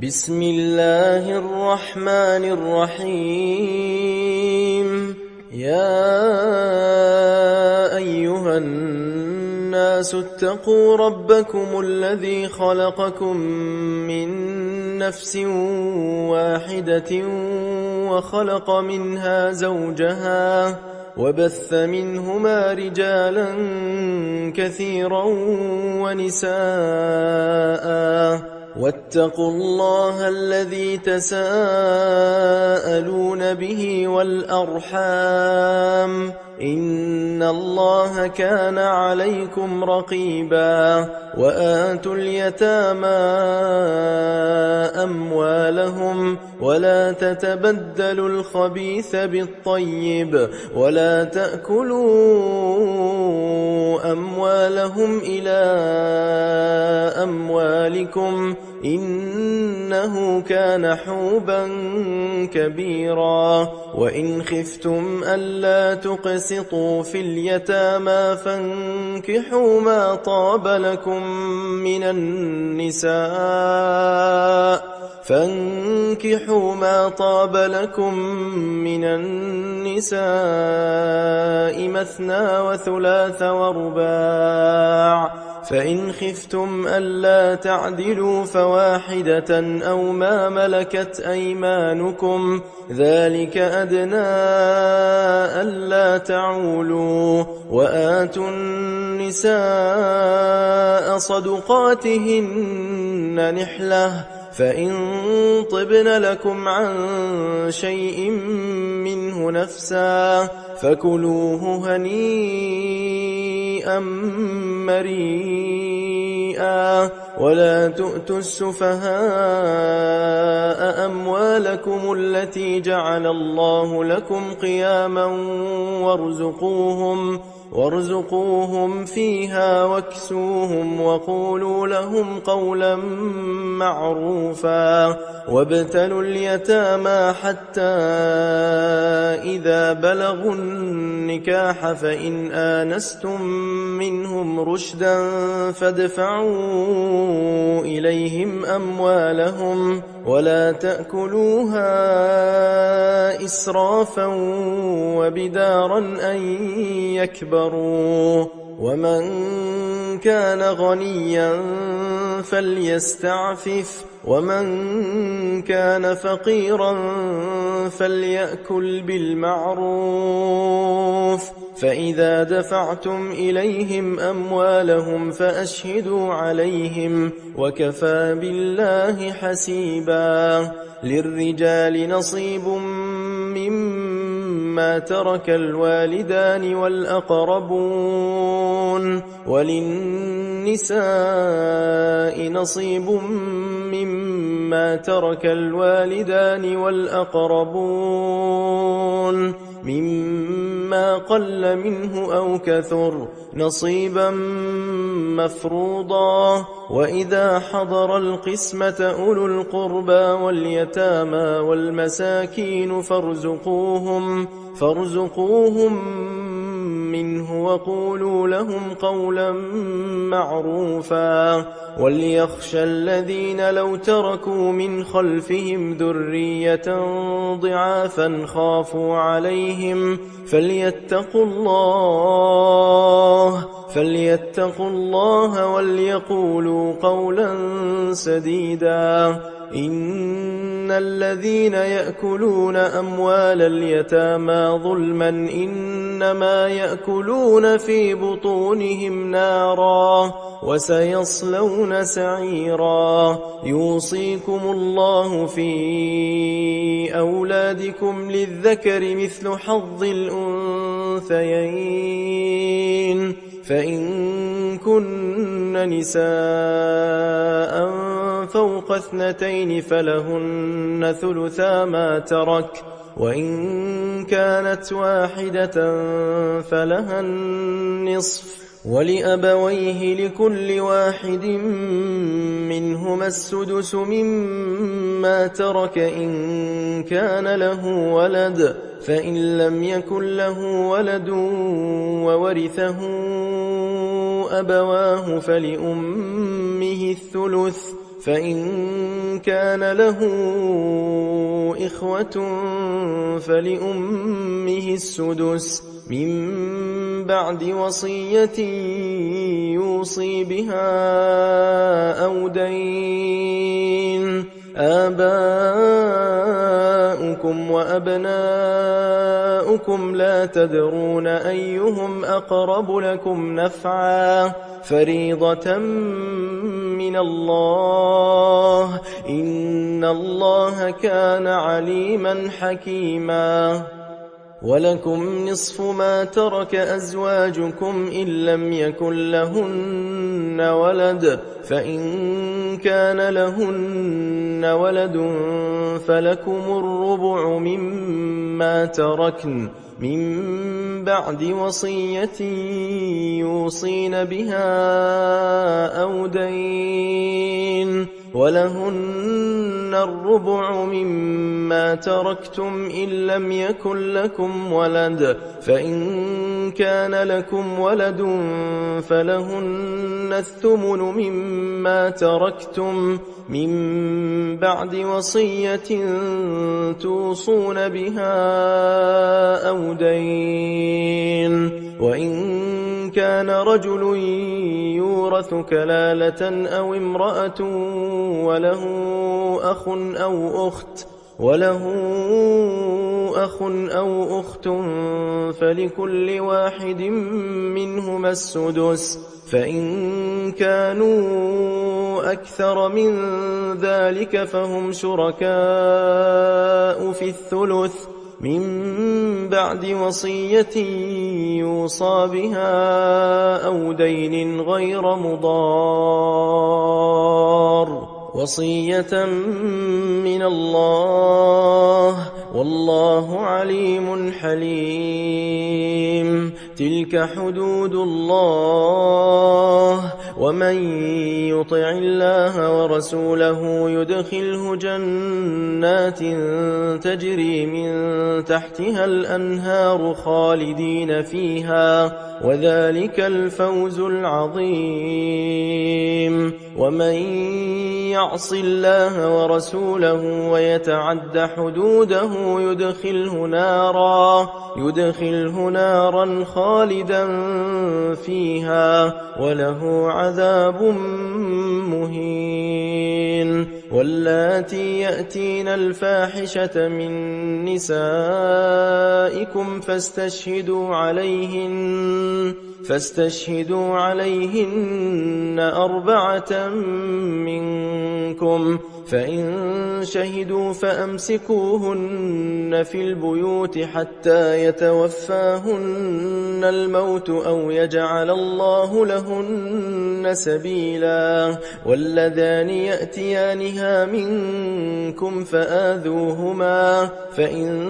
بسم الله الرحمن الرحيم. يا أيها الناس اتقوا ربكم الذي خلقكم من نفس واحدة وخلق منها زوجها وبث منهما رجالا كثيرا ونساء واتقوا الله الذي تساءلون به والأرحام إن الله كان عليكم رقيبا. وآتوا اليتامى أموالهم ولا تتبدلوا الخبيث بالطيب ولا تأكلوا أموالهم إلى أموالكم إنه كان حوبا كبيرا. وإن خفتم ألا تقسطوا في اليتامى فانكحوا ما طاب لكم من النساء مثنى وثلاث ورباع، فإن خفتم ألا تعدلوا فواحدة أو ما ملكت أيمانكم ذلك أدنى ألا تعولوا. وآتوا النساء صدقاتهن نحلة، فإن طبن لكم عن شيء منه نفسا فكلوه هنيئا مريئا. ولا تؤتوا السفهاء أموالكم التي جعل الله لكم قياما وارزقوهم فيها واكسوهم وقولوا لهم قولا معروفا. وابتلوا اليتامى حتى إذا بلغوا النكاح فإن آنستم منهم رشدا فادفعوا إليهم أموالهم ولا تأكلوها إسرافا وبدارا أن يكبروا. ومن كان غنيا فليستعفف ومن كان فقيرا فليأكل بالمعروف. فإذا دفعتم إليهم أموالهم فأشهدوا عليهم وكفى بالله حسيبا. للرجال نصيب مما ترك الوالدان والأقربون وللنساء نصيب مما ترك الوالدان والأقربون مما قل منه أو كثر نصيبا مفروضا. وإذا حضر القسمة أولو القربى واليتامى والمساكين فارزقوهم منه وقولوا لهم قولا معروفا. وليخشى الذين لو تركوا من خلفهم ذرية ضعافا خافوا عليهم فليتقوا الله وليقولوا قولا سديدا. إن الذين يأكلون أموال اليتامى ظلما إنما يأكلون في بطونهم نارا وسيصلون سعيرا. يوصيكم الله في أولادكم للذكر مثل حظ الأنثيين، فإن كن نساء فوق 2 فلهن ثلثا ما ترك، وإن كانت واحدة فلها النصف. ولأبويه لكل واحد منهما السدس مما ترك إن كان له ولد، فإن لم يكن له ولد وورثه أبواه فلأمه الثلث، فإن كان له إخوة فلأمه السدس من بعد وصية يوصي بها أو دين. آباؤكم وأبناؤكم لا تدرون أيهم أقرب لكم نفعا فريضة من الله إن الله كان عليما حكيما. ولكم نصف ما ترك أزواجكم إن لم يكن لهن ولد فإن كان لهن ولد فلكم الربع مما تركن من بعد وصية يوصين بها أو دين. ولهن الربع مما تركتم إن لم يكن لكم ولد فإن كان لكم ولد فلهن الثمن مما تركتم من بعد وصية توصون بها أو دين. وإن كان رجل يورث كلالة أو امرأة وله أخ أو أخت فلكل واحد منهما السدس فإن كانوا أكثر من ذلك فهم شركاء في الثلث من بعد وصية يوصى بها أو دين غير مضار وصية من الله والله عليم حليم. تلك حدود الله ومن يطع الله ورسوله يدخله جنات تجري من تحتها الأنهار خالدين فيها وذلك الفوز العظيم. ومن يعص الله ورسوله ويتعد حدوده يدخله نارا خالدا فيها وله عذاب مهين. واللاتي يأتين الفاحشة من نسائكم فاستشهدوا عليهن 4 منكم فإن شهدوا فأمسكوهن في البيوت حتى يتوفاهن الموت أو يجعل الله لهن سبيلا. واللذان يأتيانها منكم فآذوهما فإن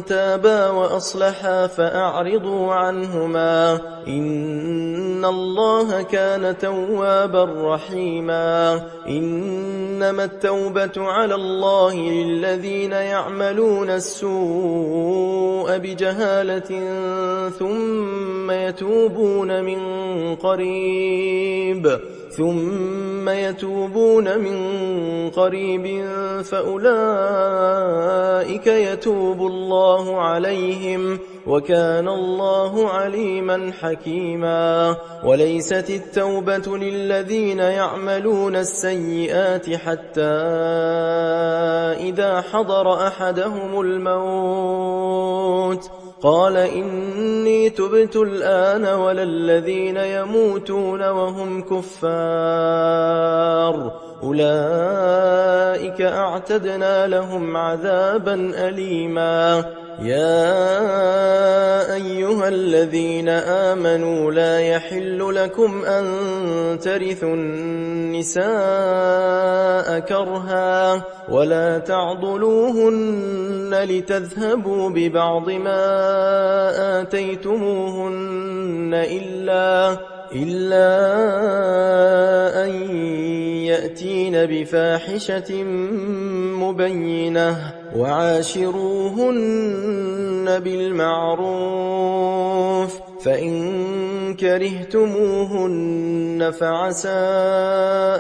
تابا وأصلحا فأعرضوا عنهما إن الله كان توابا رحيما. إنما التوبة على الله للذين يعملون السوء بجهالة ثم يتوبون من قريب فأولئك يتوب الله عليهم وكان الله عليما حكيما. وليست التوبة للذين يعملون السيئات حتى إذا حضر أحدهم الموت قال إني تبت الآن ولا الذين يموتون وهم كفار أولئك أعتدنا لهم عذابا أليما. يا أيها الذين آمنوا لا يحل لكم أن ترثوا النساء كرها ولا تعضلوهن لتذهبوا ببعض ما آتيتموهن إلا أن يأتين بفاحشة مبينة وعاشروهن بالمعروف فإن كرهتموهن فعسى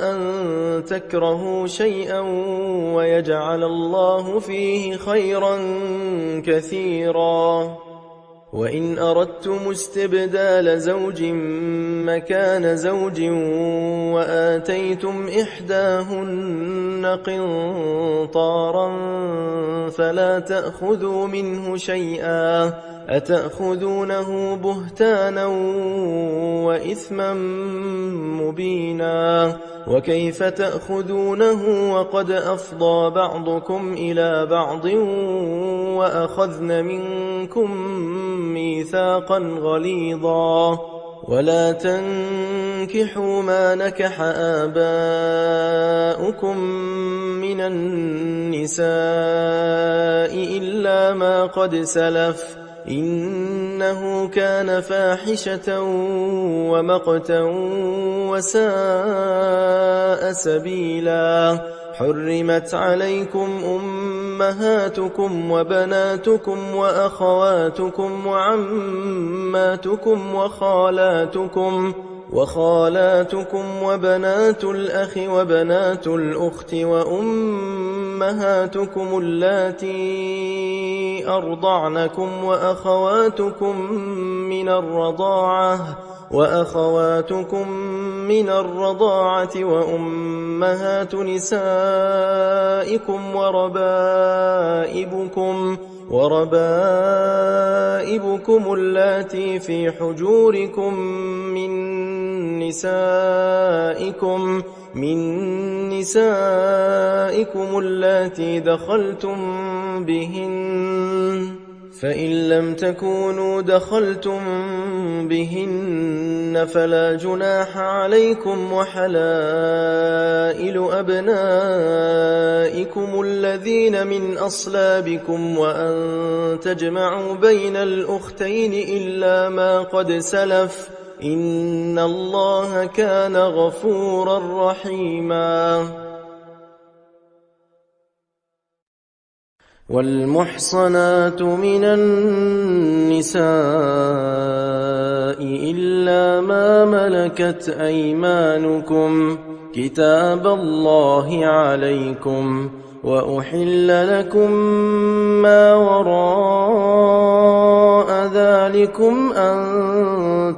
أن تكرهوا شيئا ويجعل الله فيه خيرا كثيرا. وإن أردتم استبدال زوج مكان زوج وآتيتم إحداهن قنطارا فلا تأخذوا منه شيئا أتأخذونه بهتانا وإثما مبينا. وكيف تأخذونه وقد أفضى بعضكم إلى بعض وأخذن منكم ميثاقا غليظا. ولا تنكحوا ما نكح آباؤكم من النساء إلا ما قد سلف إنه كان فاحشة ومقتا وساء سبيلا. حرمت عليكم أمهاتكم وبناتكم وأخواتكم وعماتكم وخالاتكم وبنات الأخ وبنات الأخت وأمهاتكم اللاتي أرضعنكم وأخواتكم من الرضاعة وأمهات نسائكم وربائبكم اللاتي في حجوركم من نسائكم اللاتي دخلتم بهن. فإن لم تكونوا دخلتم بهن فلا جناح عليكم وحلائل أبنائكم الذين من أصلابكم وأن تجمعوا بين الأختين إلا ما قد سلف إن الله كان غفورا رحيما. والمحصنات من النساء إلا ما ملكت أيمانكم كتاب الله عليكم وأحل لكم ما وراء ذلكم أن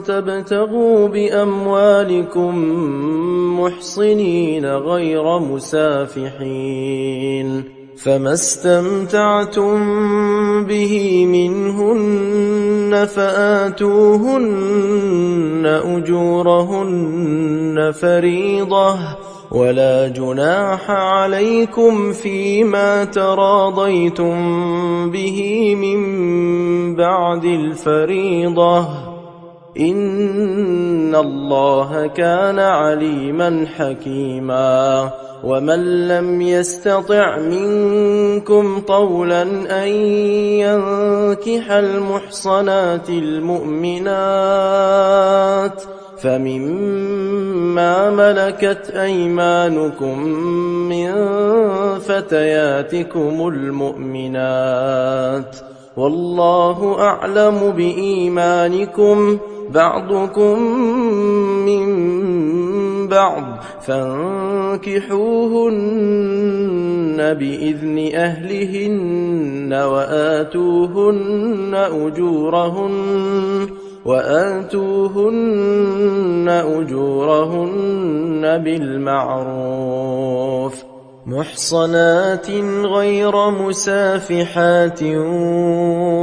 تبتغوا بأموالكم محصنين غير مسافحين. فما استمتعتم به منهن فآتوهن أجورهن فريضة ولا جناح عليكم فيما تراضيتم به من بعد الفريضة إن الله كان عليما حكيما. ومن لم يستطع منكم طولا أن ينكح المحصنات المؤمنات فمما ملكت أيمانكم من فتياتكم المؤمنات والله أعلم بإيمانكم بعضكم من بعض فانكحوهن بإذن أهلهن وآتوهن أجورهن بالمعروف محصنات غير مسافحات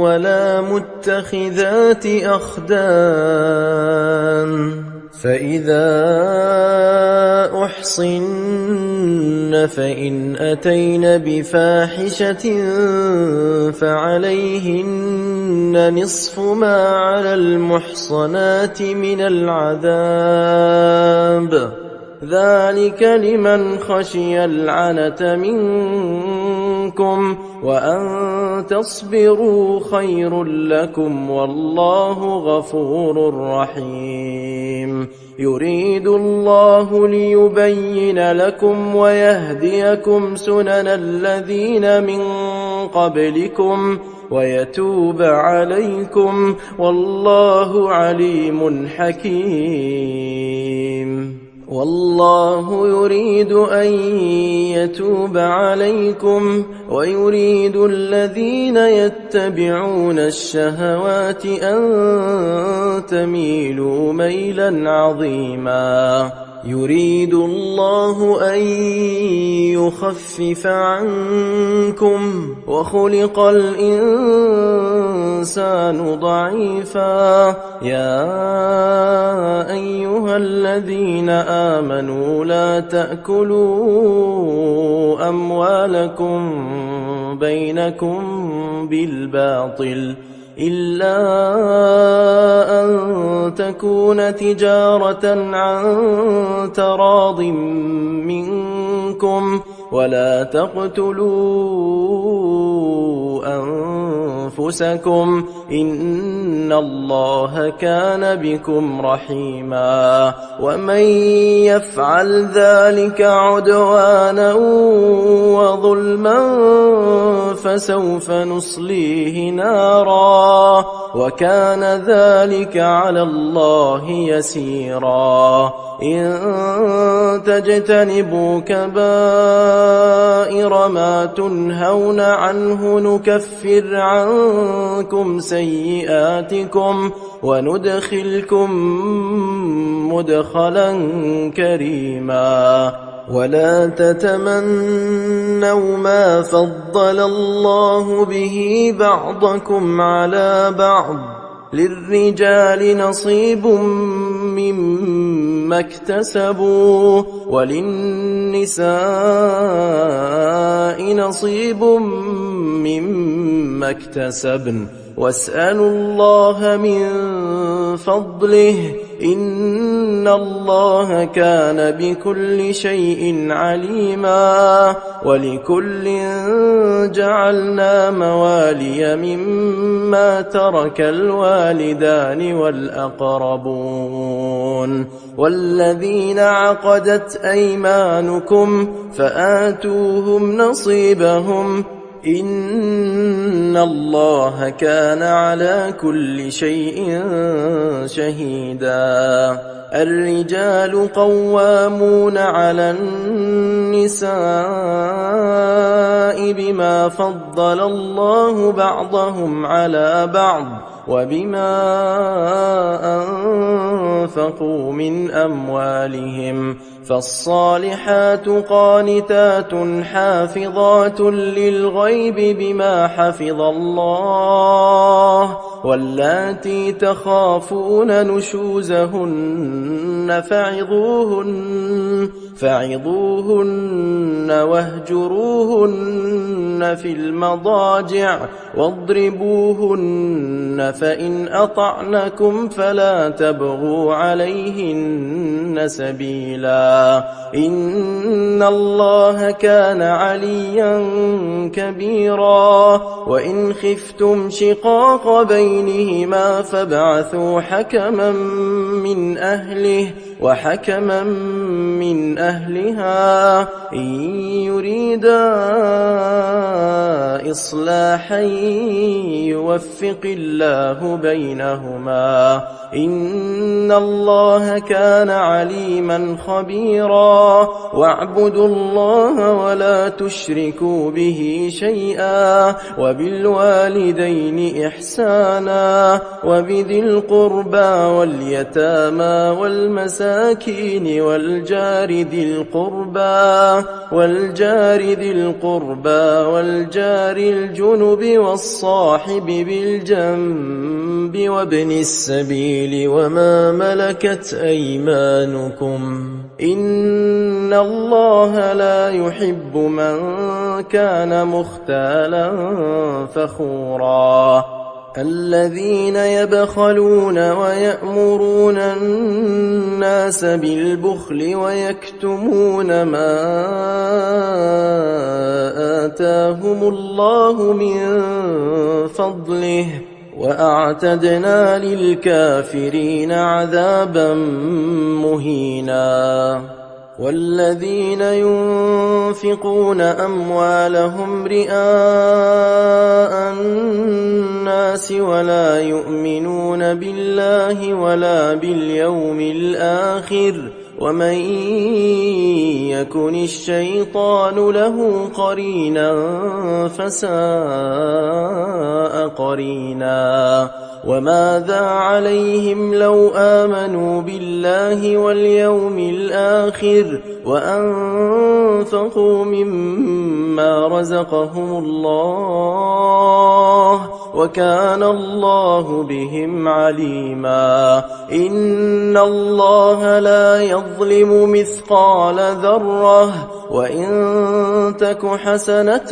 ولا متخذات أخدان. فإذا أحصن فإن أتين بفاحشة فعليهن نصف ما على المحصنات من العذاب ذلك لمن خشي العنة منكم منكم وأن تصبروا خير لكم والله غفور رحيم يريد الله ليبين لكم ويهديكم سنن الذين من قبلكم ويتوب عليكم والله عليم حكيم والله يريد أن يتوب عليكم ويريد الذين يتبعون الشهوات أن تميلوا ميلا عظيما يريد الله أن يخفف عنكم وخلق الإنسان ضعيفا يا أيها الذين آمنوا لا تأكلوا أموالكم بينكم بالباطل إلا أن تكون تجارة عن تراض منكم ولا تقتلوا أنفسكم إن الله كان بكم رحيما ومن يفعل ذلك عدوانا وظلما فسوف نصليه نارا وكان ذلك على الله يسيرا إن تجتنبوا كبائر ما تنهون عنه نكفر عنكم سيئاتكم وندخلكم مدخلا كريما ولا تتمنوا ما فضل الله به بعضكم على بعض للرجال نصيب مما اكتسبوا وللنساء نصيب مما اكتسبن واسألوا الله من فضله إن الله كان بكل شيء عليما ولكل جعلنا موالي مما ترك الوالدان والأقربون والذين عقدت أيمانكم فآتوهم نصيبهم إن الله كان على كل شيء شهيدا الرجال قوامون على النساء بما فضل الله بعضهم على بعض وبما أنفقوا من أموالهم فالصالحات قانتات حافظات للغيب بما حفظ الله واللاتي تخافون نشوزهن فعظوهن واهجروهن في المضاجع واضربوهن فإن أطعنكم فلا تبغوا عليهن سبيلا إن الله كان عليا كبيرا وإن خفتم شقاق بينهما فابعثوا حكما من أهله وحكما من أهلها إن يريدا إصلاحا يوفق الله بينهما إن الله كان عليما خبيرا واعبدوا الله ولا تشركوا به شيئا وبالوالدين إحسانا وبذي القربى واليتامى والمساكين والجار ذي القربى والجار الجنب والصاحب بالجنب وابن السبيل وما ملكت أيمانكم إن الله لا يحب من كان مختالا فخورا الذين يبخلون ويأمرون الناس بالبخل ويكتمون ما آتاهم الله من فضله وأعتدنا للكافرين عذابا مهينا والذين ينفقون أموالهم رئاء الناس ولا يؤمنون بالله ولا باليوم الآخر ومن يكن الشيطان له قرينا فساء قرينا وماذا عليهم لو آمنوا بالله واليوم الآخر وأنفقوا مما رزقهم الله وكان الله بهم عليما إن الله لا يظلم مثقال ذرة وإن تك حسنة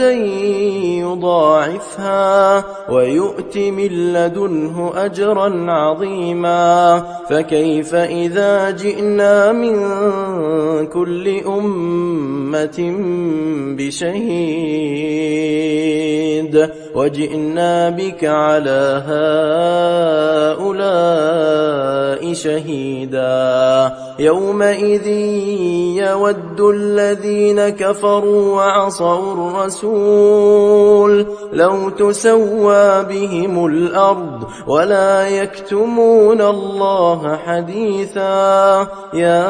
يضاعفها ويؤت من لدنه أجرا عظيما فكيف إذا جئنا من كل أمة بشهيد وجئنا بك على هؤلاء شهيدا يومئذ يود الذين كفروا وعصوا الرسول لو تسوى بهم الأرض ولا يكتمون الله حديثا يا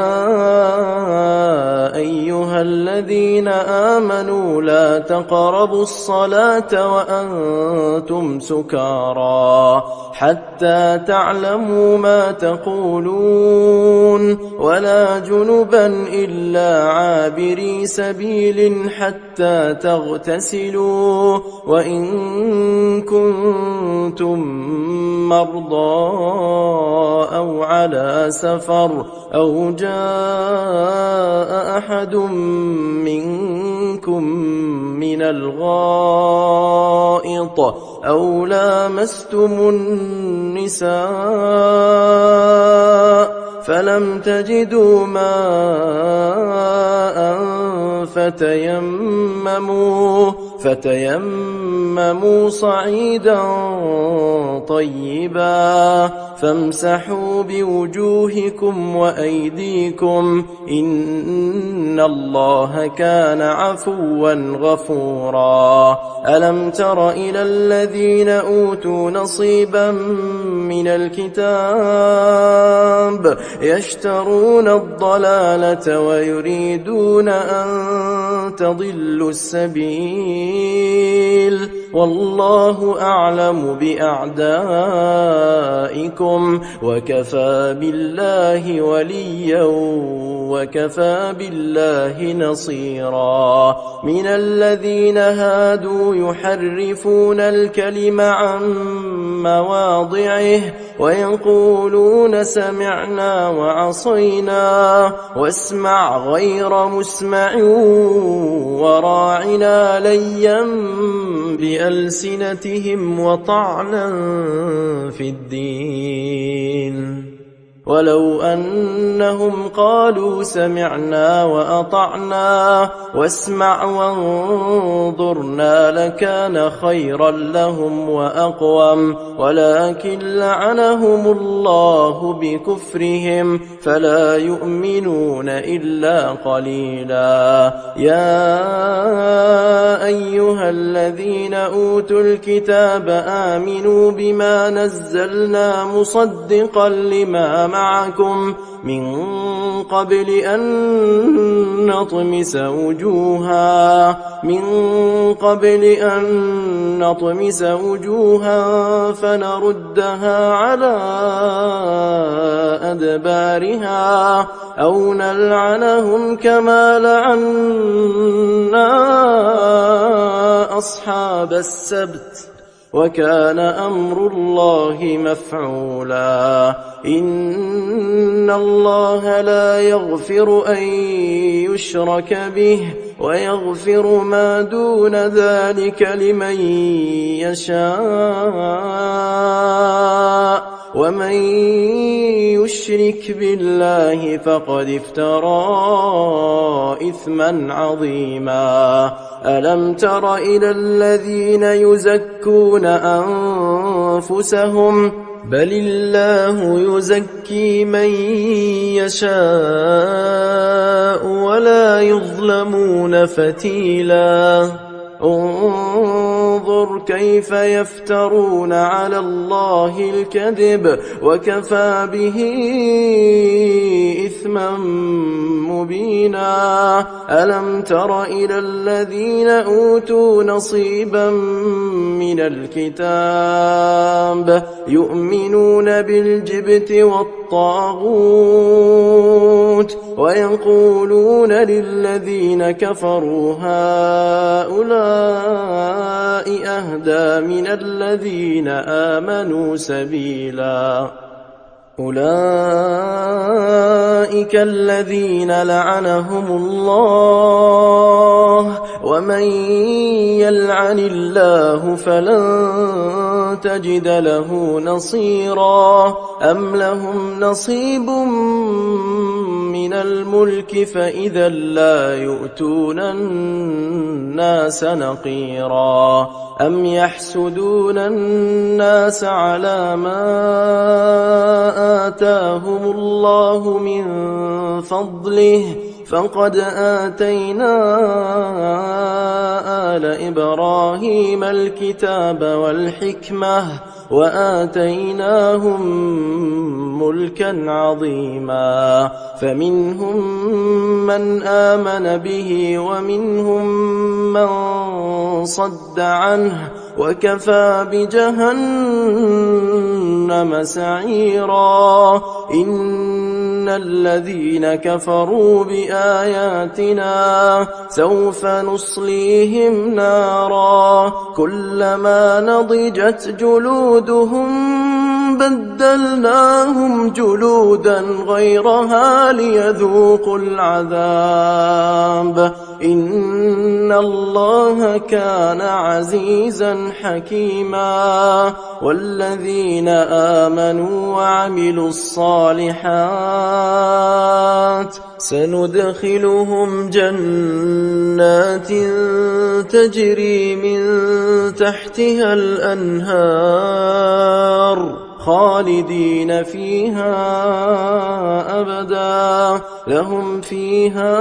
أيها الذين آمنوا لا تقربوا الصلاة وأنتم سكارى حتى تعلموا ما تقولون ولا جنبا إلا عابري سبيل حتى تغتسلوا وإن كنتم مرضى أو على سفر أو جاء أحد منكم من الغائط أو لامستم النساء فلم تجدوا ماء فتيمموا صعيدا طيبا فامسحوا بوجوهكم وأيديكم إن الله كان عفوا غفورا ألم تر إلى الذين أوتوا نصيبا من الكتاب يشترون الضلالة ويريدون أن تضلوا السبيل والله أعلم بأعدائكم وكفى بالله وليا وكفى بالله نصيرا من الذين هادوا يحرفون الكلم عن مواضعه ويقولون سمعنا وعصينا واسمع غير مسمع وراعنا ليا بألسنتهم وطعنا في الدين ولو أنهم قالوا سمعنا وأطعنا واسمع وانظرنا لكان خيرا لهم وأقوم ولكن لعنهم الله بكفرهم فلا يؤمنون إلا قليلا يا أيها الذين أوتوا الكتاب آمنوا بما نزلنا مصدقا لما معكم من قبل أن نطمس وجوها فنردها على أدبارها أو نلعنهم كما لعنا أصحاب السبت وكان أمر الله مفعولا إن الله لا يغفر أن يشرك به ويغفر ما دون ذلك لمن يشاء ومن يشرك بالله فقد افترى إثما عظيما ألم تر إلى الذين يزكون أنفسهم بل الله يزكي من يشاء ولا يظلمون فتيلا انظر كيف يفترون على الله الكذب وكفى به إثما مبينا ألم تر إلى الذين أوتوا نصيبا من الكتاب يؤمنون بالجبت والطاغوت ويقولون للذين كفروا هؤلاء أهدى من الذين آمنوا سبيلا أولئك الذين لعنهم الله ومن يلعن الله فلن تجد له نصيرا أم لهم نصيب من الملك فإذا لا يؤتون الناس نقيرا أم يحسدون الناس على ما آتاهم الله من فضله فقد آتينا آل إبراهيم الكتاب والحكمة وآتيناهم ملكا عظيما فمنهم من آمن به ومنهم من صد عنه وكفى بجهنم سعيرا إن الذين كفروا بآياتنا سوف نصليهم نارا كلما نضجت جلودهم بدلناهم جلودا غيرها ليذوقوا العذاب إن الله كان عزيزا حكيما والذين آمنوا وعملوا الصالحات سندخلهم جنات تجري من تحتها الأنهار خالدين فيها أبدا لهم فيها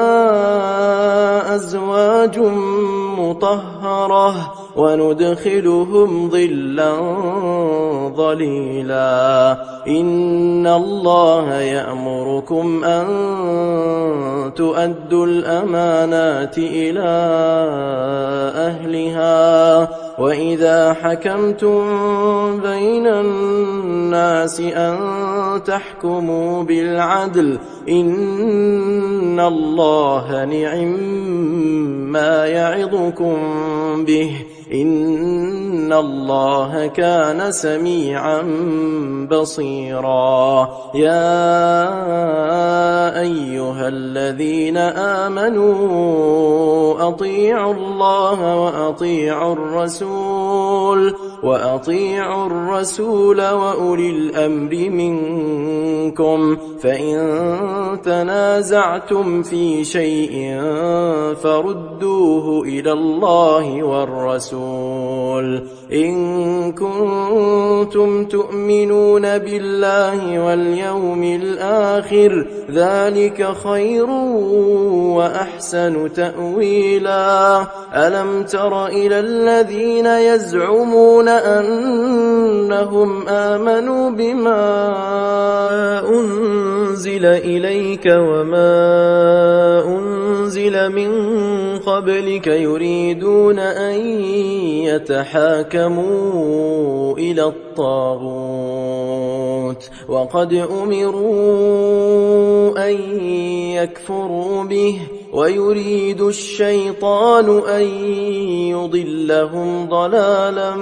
أزواج مطهرة وندخلهم ظلا ظليلا إن الله يأمركم أن تؤدوا الأمانات إلى أهلها وإذا حكمتم بين الناس أن تحكموا بالعدل إن الله نعم ما يعظكم به إن الله كان سميعا بصيرا يا أيها الذين آمنوا أطيعوا الله وأطيعوا الرسول وأولي الأمر منكم فإن تنازعتم في شيء فردوه إلى الله والرسول إن كنتم تؤمنون بالله واليوم الآخر ذلك خير وأحسن تأويلا ألم تر إلى الذين يزعمون أنهم آمنوا بما أنزل إليك وما أنزل من قبلك يريدون أن يتحاكموا إلى الطاغوت وقد أمروا أن ليكفروا به ويريد الشيطان أن يضلهم ضلالا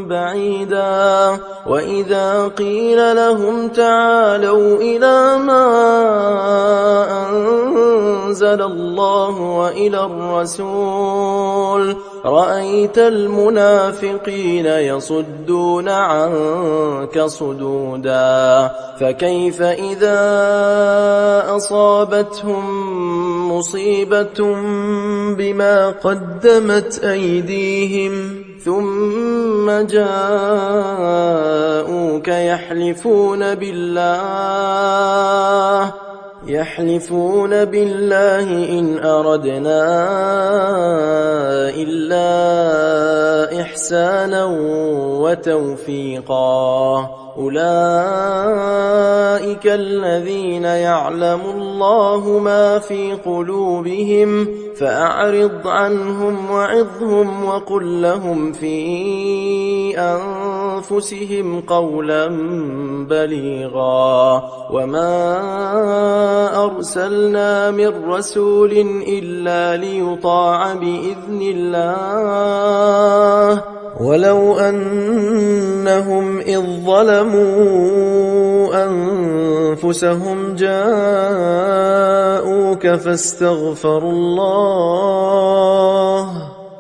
بعيدا وإذا قيل لهم تعالوا إلى ما أنزل الله وإلى الرسول رأيت المنافقين يصدون عنك صدودا فكيف إذا أصابتهم مصيبة بما قدمت أيديهم ثم جاءوك يحلفون بالله إن أردنا إلا إحسانا وتوفيقا أولئك الذين يعلم الله ما في قلوبهم فأعرض عنهم وعظهم وقل لهم في أنفسهم قولا بليغا وما أرسلنا من رسول إلا ليطاع بإذن الله ولو أنهم إذ ظلموا أنفسهم جاءوك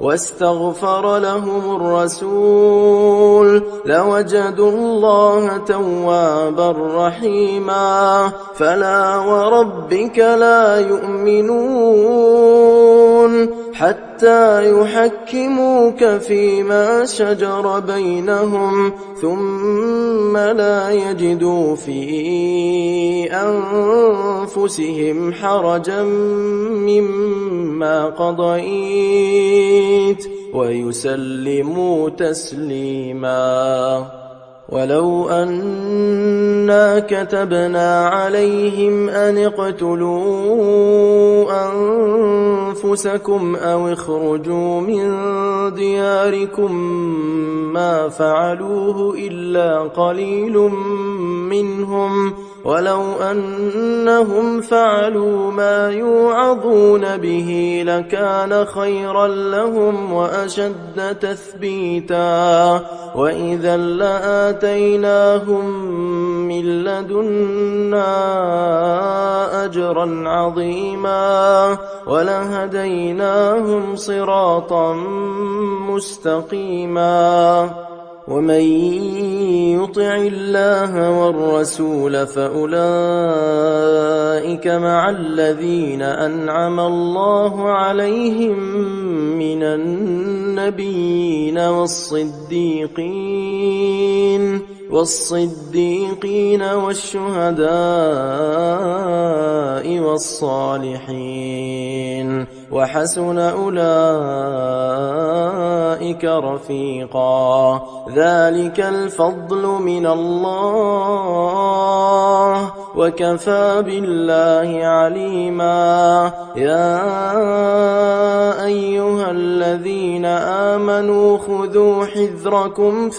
واستغفر لهم الرسول لوجدوا الله توابا رحيما فلا وربك لا يؤمنون حتى يحكموك فيما شجر بينهم ثم لا يجدوا في أنفسهم حرجا مما قضيت ويسلموا تسليما ولو أنا كتبنا عليهم أن اقتلوا أنفسكم أو اخرجوا من دياركم ما فعلوه إلا قليل منهم ولو أنهم فعلوا ما يوعظون به لكان خيرا لهم وأشد تثبيتا وإذا لآتيناهم من لدنا أجرا عظيما ولهديناهم صراطا مستقيما ومن يطع الله والرسول فأولئك مع الذين أنعم الله عليهم من النبيين والصديقين والشهداء والصالحين وحسن أولئك رفيقا ذلك الفضل من الله وكفى بالله عليما يا أيها الذين آمنوا خذوا حذركم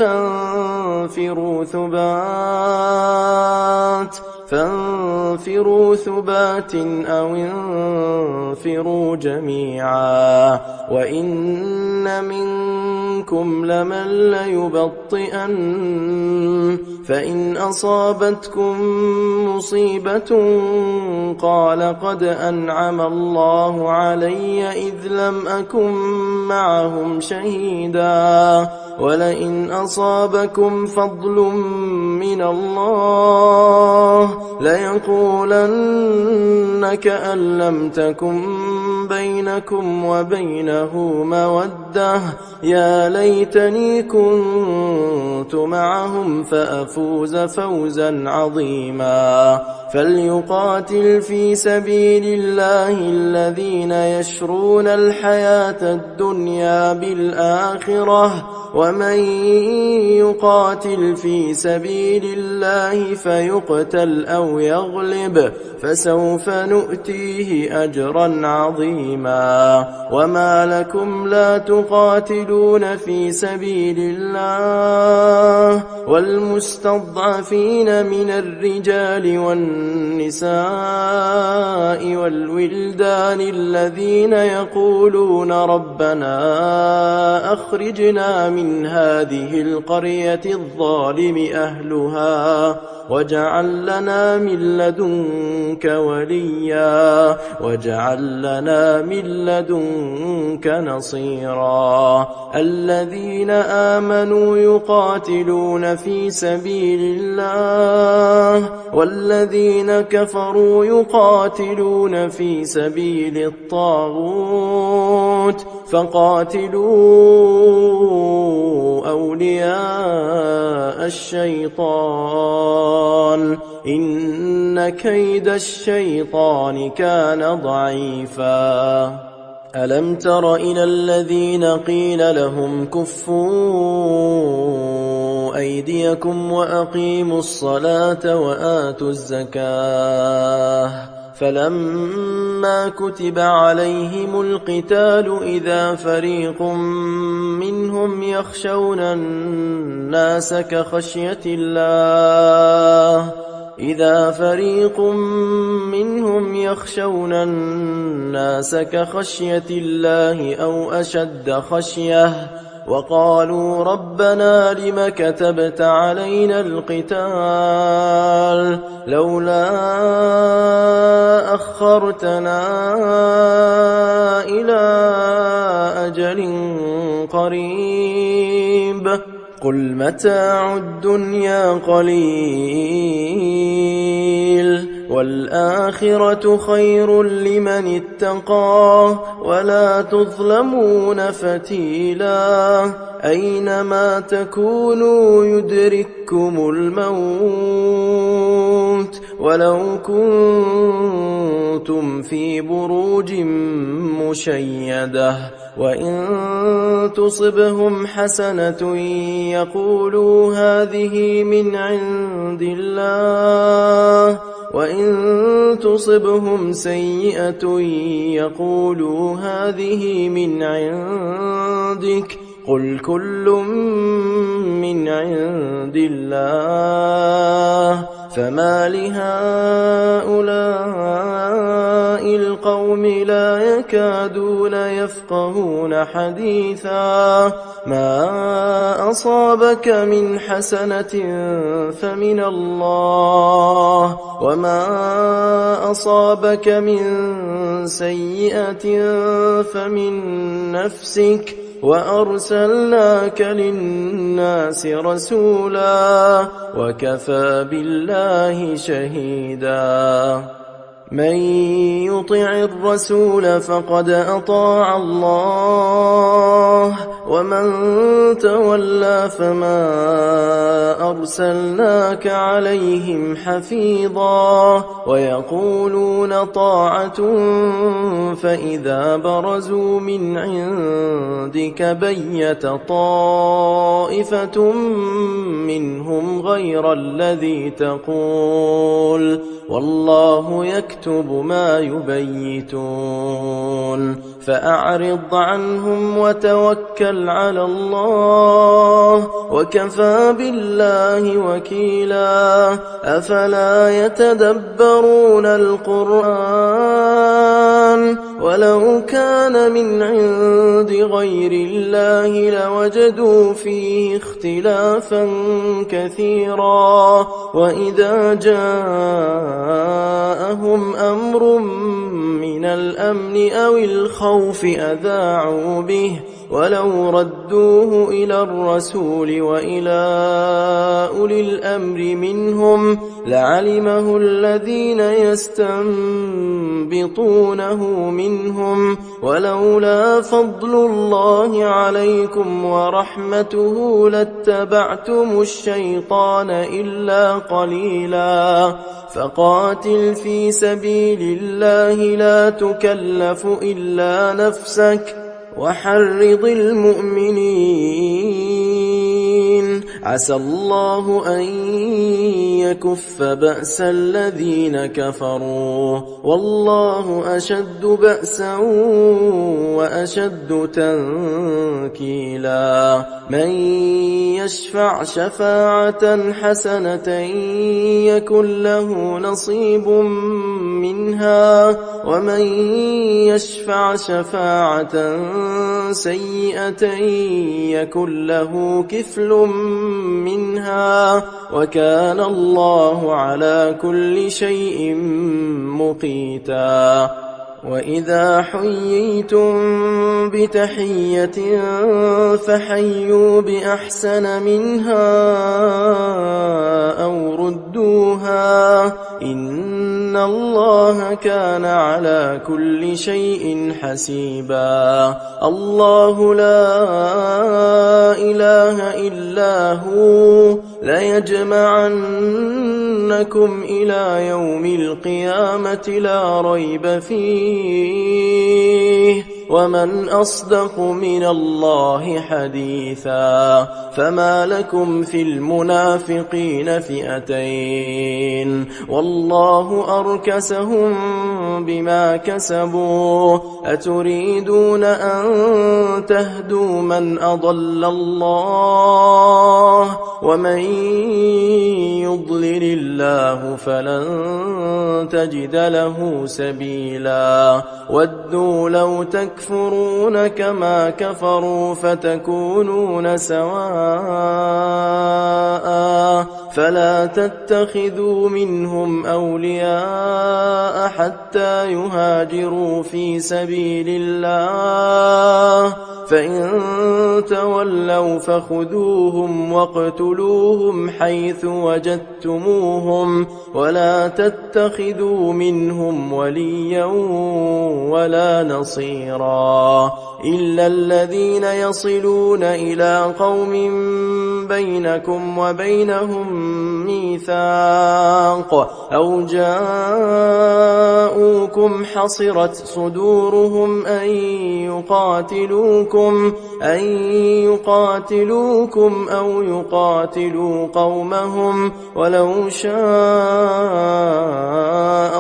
فانفروا ثبات أو انفروا جميعا وإن منكم لمن ليبطئن فإن أصابتكم مصيبة قال قد أنعم الله علي إذ لم أكن معهم شهيدا ولئن أصابكم فضل من الله ليقولن كأن لم تكن بينكم وبينه مودة يا ليتني كنت معهم فأفوز فوزا عظيما فليقاتل في سبيل الله الذين يشرون الحياة الدنيا بالآخرة ومن يقاتل في سبيل الله فيقتل أو يغلب فسوف نؤتيه أجرا عظيما وما لكم لا تقاتلون في سبيل الله والمستضعفين من الرجال والنساء النساء والولدان الذين يقولون ربنا أخرجنا من هذه القرية الظالم أهلها واجعل لنا من لدنك وليا واجعل لنا من لدنك نصيرا الذين آمنوا يقاتلون في سبيل الله والذين كفروا يقاتلون في سبيل الطاغوت فقاتلوا أولياء الشيطان إن كيد الشيطان كان ضعيفا ألم تر إلى الذين قيل لهم كفوا أيديكم وأقيموا الصلاة وآتوا الزكاة فلما كتب عليهم القتال إذا فريق منهم يخشون الناس كخشية الله أو أشد خشية وقالوا ربنا لم كتبت علينا القتال لولا أخرتنا إلى أجل قريب قل متاع الدنيا قليل والآخرة خير لمن اتقى ولا تظلمون فتيلا أينما تكونوا يدرككم الموت ولو كنتم في بروج مشيدة وإن تصبهم حسنة يقولوا هذه من عند الله وإن تصبهم سيئة يقولوا هذه من عندك قل كل من عند الله فما لهؤلاء القوم لا يكادون يفقهون حديثا ما أصابك من حسنة فمن الله وما أصابك من سيئة فمن نفسك وأرسلناك للناس رسولا وكفى بالله شهيدا من يطع الرسول فقد أطاع الله ومن تولى فما أرسلناك عليهم حفيظا ويقولون طاعة فإذا برزوا من عندك بيت طائفة منهم غير الذي تقول والله يكتب ما يبيتون فأعرض عنهم وتوكل على الله وكفى بالله وكيلا أفلا يتدبرون القرآن ولو كان من عند غير الله لوجدوا فيه اختلافا كثيرا وإذا جاءهم أمر من الأمن أو الخوف أذاعوا به ولو ردوه إلى الرسول وإلى أولي الأمر منهم لعلمه الذين يستنبطونه منهم ولولا فضل الله عليكم ورحمته لاتبعتم الشيطان إلا قليلا فقاتل في سبيل الله لا تكلف إلا نفسك وحرض المؤمنين عسى الله أن يكف بأس الذين كفروا والله أشد بأسا وأشد تنكيلا من يشفع شفاعة حسنة يكن له نصيب منها ومن يشفع شفاعة سيئة يكن له كفل منها وكان الله على كل شيء مقيتا وإذا حييتم بتحية فحيوا بأحسن منها أو ردوها إن الله كان على كل شيء حسيبا الله لا إله إلا هو ليجمعنكم إلى يوم القيامة لا ريب فيه ومن أصدق من الله حديثا فما لكم في المنافقين فئتين والله أركسهم بما كسبوا أتريدون أن تهدوا من أضل الله ومن يضلل الله فلن تجد له سبيلا ودوا لو تكفرون كما كفروا فتكونون سواء فلا تتخذوا منهم أولياء حتى يهاجروا في سبيل الله فإن تولوا فخذوهم واقتلوهم حيث وجدتموهم ولا تتخذوا منهم وليا ولا نصيرا إلا الذين يصلون إلى قوم بينكم وبينهم ميثاق أو جاءوكم حصرت صدورهم أن يقاتلوكم أو يقاتلوا قومهم ولو شاء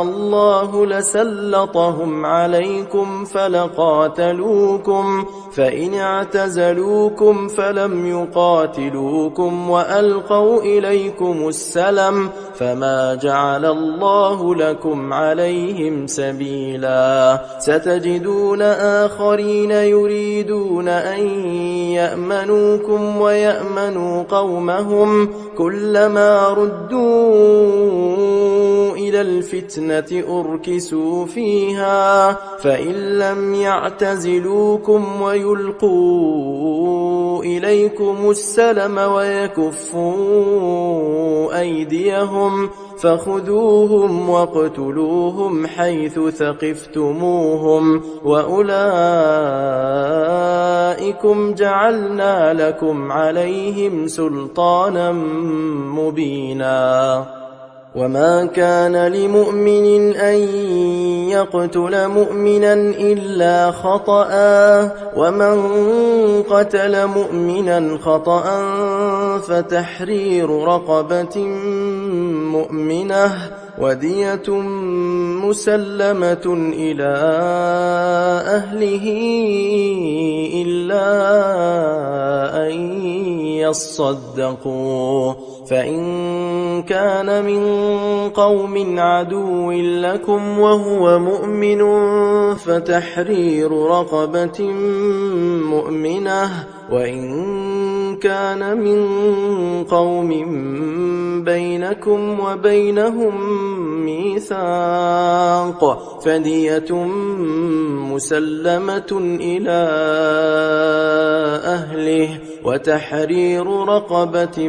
الله لسلطهم عليكم فلقاتلوكم فإن اعتزلوكم فلم يقاتلوكم وألقوا إليكم السلم فما جعل الله لكم عليهم سبيلا ستجدون آخرين يريدون أن يأمنوكم ويأمنوا قومهم كلما ردوا إلى الفتنة أركسوا فيها فإن لم يعتزلوكم ويلقوا إليكم السلم ويكفوا أيديهم فخذوهم واقتلوهم حيث ثقفتموهم وأولئكم جعلنا لكم عليهم سلطانا مبينا وما كان لمؤمن أن يقتل مؤمنا إلا خطأ ومن قتل مؤمنا خطأ فتحرير رقبة مؤمنة ودية مسلمة إلى أهله إلا أن يصدقوا فإن كان من قوم عدو لكم وهو مؤمن فتحرير رقبة مؤمنة وإن كان من قوم بينكم وبينهم ميثاق فدية مسلمة إلى أهله وتحرير رقبة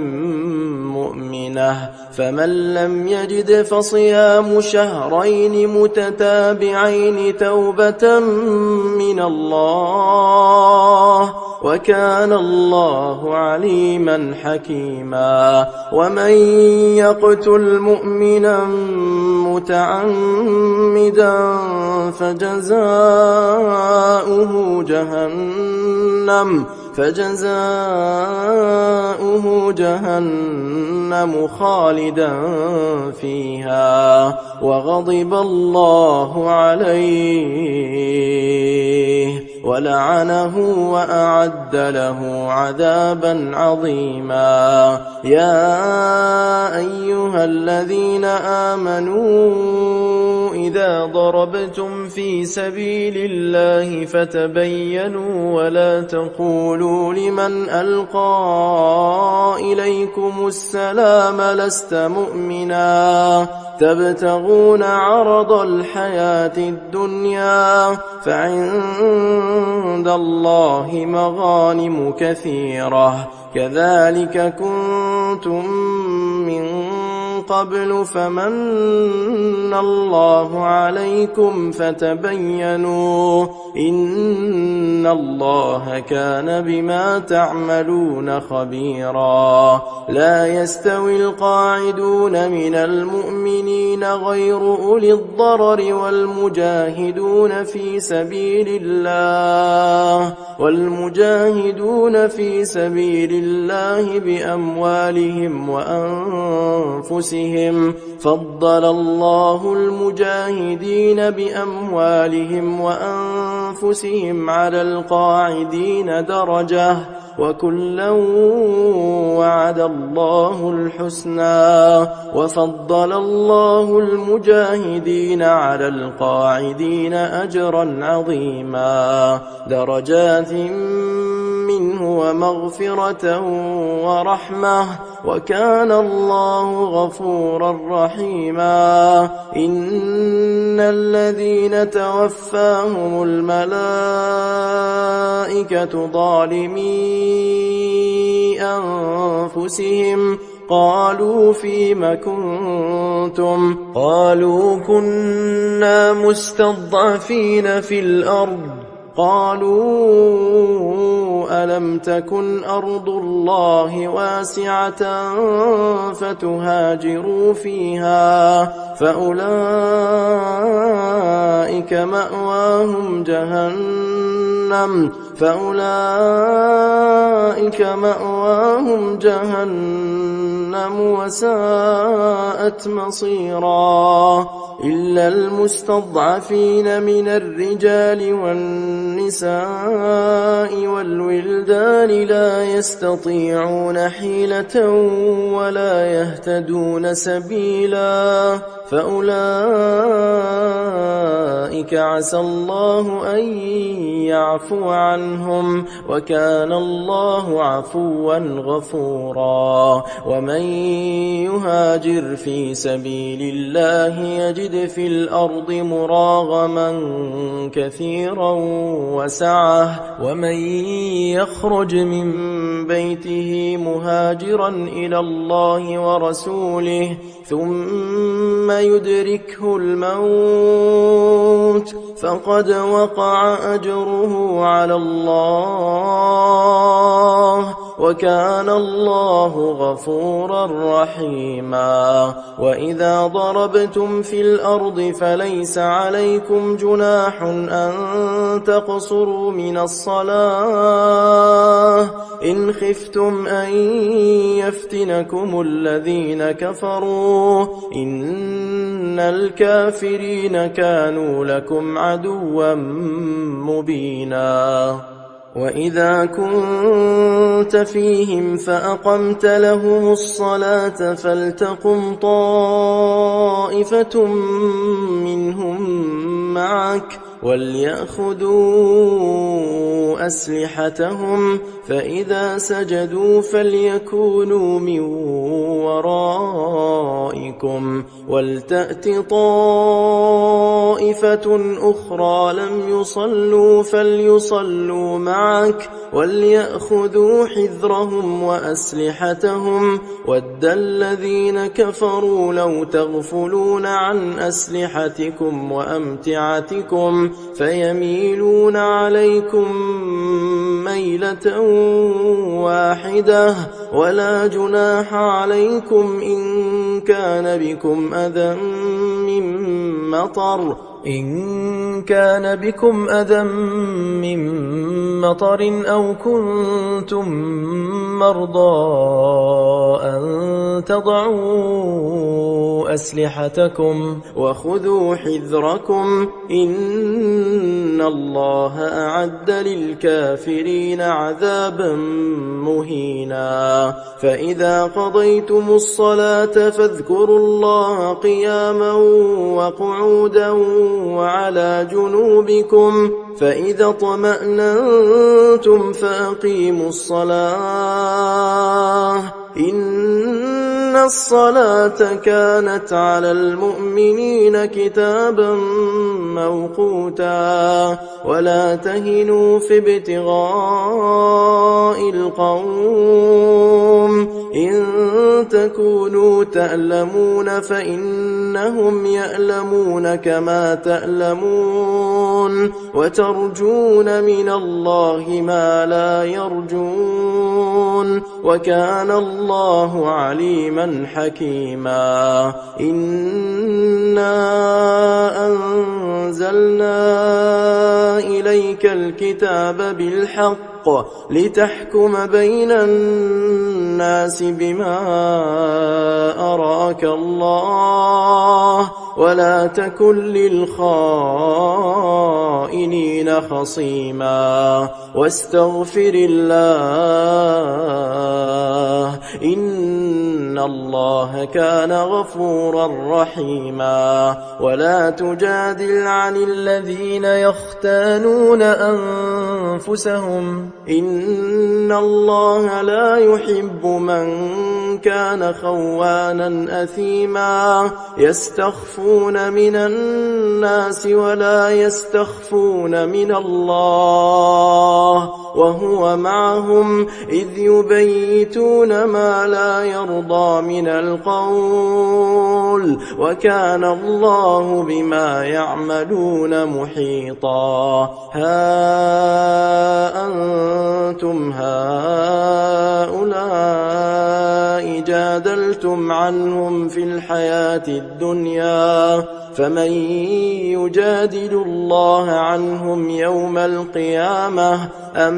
مؤمنة فمن لم يجد فصيام شهرين متتابعين توبة من الله وكان الله عليما حكيما ومن يقتل مؤمنا متعمدا فجزاؤه جهنم خالدا فيها وغضب الله عليه ولعنه وأعد له عذابا عظيما. يا أيها الذين آمنوا إذا ضربتم في سبيل الله فتبينوا ولا تقولوا لمن ألقى إليكم السلام لست مؤمنا تبتغون عرض الحياة الدنيا فعند الله مغانم كثيرة كذلك كنتم من قبل فمن الله عليكم فتبينوا إن الله كان بما تعملون خبيرا. لا يستوي القاعدون من المؤمنين غير أولي الضرر والمجاهدون في سبيل الله بأموالهم وأنفسهم فضل الله المجاهدين بأموالهم وأنفسهم على القاعدين درجة وكلا وعد الله الحسنى وفضل الله المجاهدين على القاعدين أجرا عظيما درجات منه ومغفرة ورحمة وكان الله غفورا رحيما. إن الذين توفاهم الملائكة ظالمي أنفسهم قالوا فيم كنتم قالوا كنا مستضعفين في الأرض قالوا ألم تكن أرض الله واسعة فتهاجروا فيها فأولئك مأواهم جهنم وساءت مصيرا. إلا المستضعفين من الرجال والنساء والولدان لا يستطيعون حيلة ولا يهتدون سبيلا فأولئك عسى الله أن يعفو عنهم وكان الله عفوا غفورا. ومن يهاجر في سبيل الله يجد في الأرض مراغما كثيرا وسعة ومن يخرج من بيته مهاجرا إلى الله ورسوله ثم يدركه الموت فقد وقع أجره على الله وكان الله غفورا رحيما. وإذا ضربتم في الأرض فليس عليكم جناح أن تقصروا من الصلاة إن خفتم أن يفتنكم الذين كفروا إن الكافرين كانوا لكم عدوا مبينا. وإذا كنت فيهم فأقمت لهم الصلاة فلتقم طائفة منهم معك وليأخذوا أسلحتهم فإذا سجدوا فليكونوا من ورائكم ولتأت طائفة أخرى لم يصلوا فليصلوا معك وليأخذوا حذرهم وأسلحتهم ود الذين كفروا لو تغفلون عن أسلحتكم وأمتعتكم فيميلون عليكم ميلة واحدة ولا جناح عليكم إن كان بكم أذى من مطر أو كنتم مرضى أن تضعوا أسلحتكم وخذوا حذركم إن الله أعد للكافرين عذابا مهينا فإذا قضيتم الصلاة فاذكروا الله قياما وقعودا وعلى جنوبكم فإذا اطمأننتم فأقيموا الصلاة إن الصلاة كانت على المؤمنين كتابا موقوتا ولا تهنوا في ابتغاء القوم إن تكونوا تألمون فإنهم يألمون كما تألمون وترجون من الله ما لا يرجون وكان الله عليما حكيما إنا أنزلنا إليك الكتاب بالحق لتحكم بين الناس بما أراك الله ولا تكن للخائنين خصيما واستغفر الله إن الله كان غفورا رحيما ولا تجادل عن الذين يختانون أنفسهم إن الله لا يحب من كان خوانا أثيما يستخفون من الناس ولا يستخفون من الله وهو معهم إذ يبيتون ما لا يرضى من القول وكان الله بما يعملون محيطا ها أنتم هؤلاء جادلتم عنهم في الحياة الدنيا فمن يجادل الله عنهم يوم القيامة أم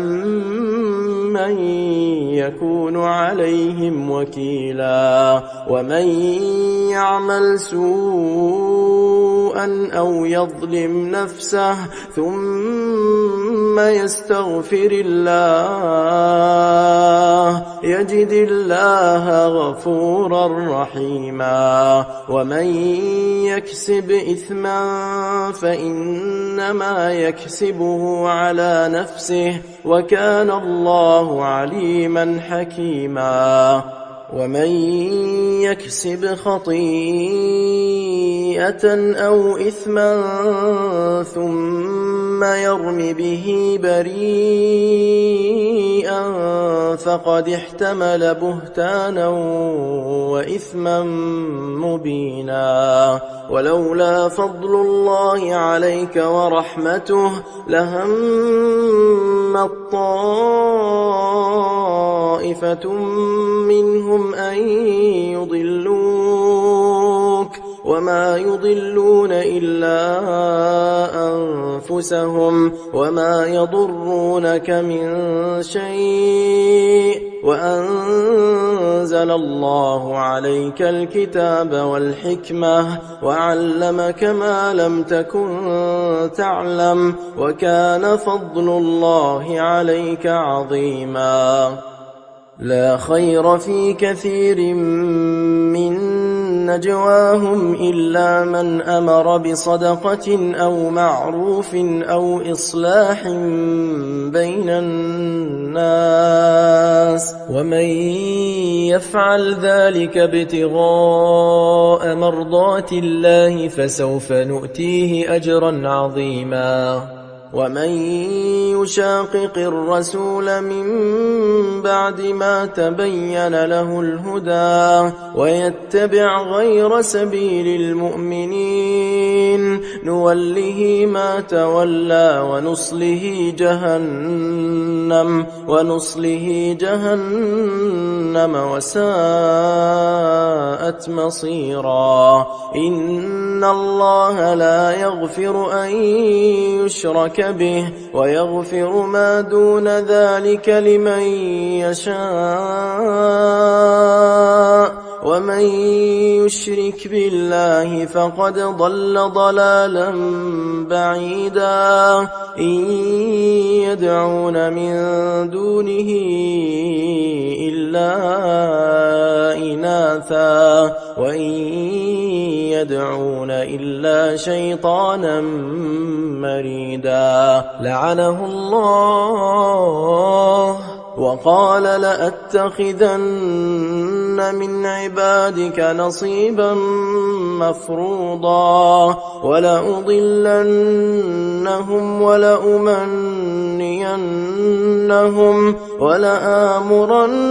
من يكون عليهم وكيلا ومن يعمل سوءا أو يظلم نفسه ثم يستغفر الله يجد الله غفورا رحيما ومن يكسب إثما فإنما يكسبه على نفسه وكان الله عليما حكيما ومن يكسب خطيئة أو إثما ثم يرم به بريئا فقد احتمل بهتانا وإثما مبينا ولولا فضل الله عليك ورحمته لهم طائفة منهم أن يضلوك وما يضلون إلا أنفسهم وما يضرونك من شيء وأنزل الله عليك الكتاب والحكمة وعلمك ما لم تكن تعلم وكان فضل الله عليك عظيما لا خير في كثير من نجواهم إلا من أمر بصدقة أو معروف أو إصلاح بين الناس ومن يفعل ذلك ابتغاء مرضات الله فسوف نؤتيه أجرا عظيما ومن يشاقق الرسول من بعد ما تبين له الهدى ويتبع غير سبيل المؤمنين نوله ما تولى ونصله جهنم وساءت مصيرا. إن الله لا يغفر أن يشرك به ويغفر ما دون ذلك لمن يشاء ومن يشرك بالله فقد ضل ضلالا بعيدا. إن يدعون من دونه إلا إناثا وإن يدعون إلا شيطانا مريدا لعنه الله وقال لأتخذن من عبادك نصيبا مفروضا ولأضلنهم ولأمنينهم ولآمرنهم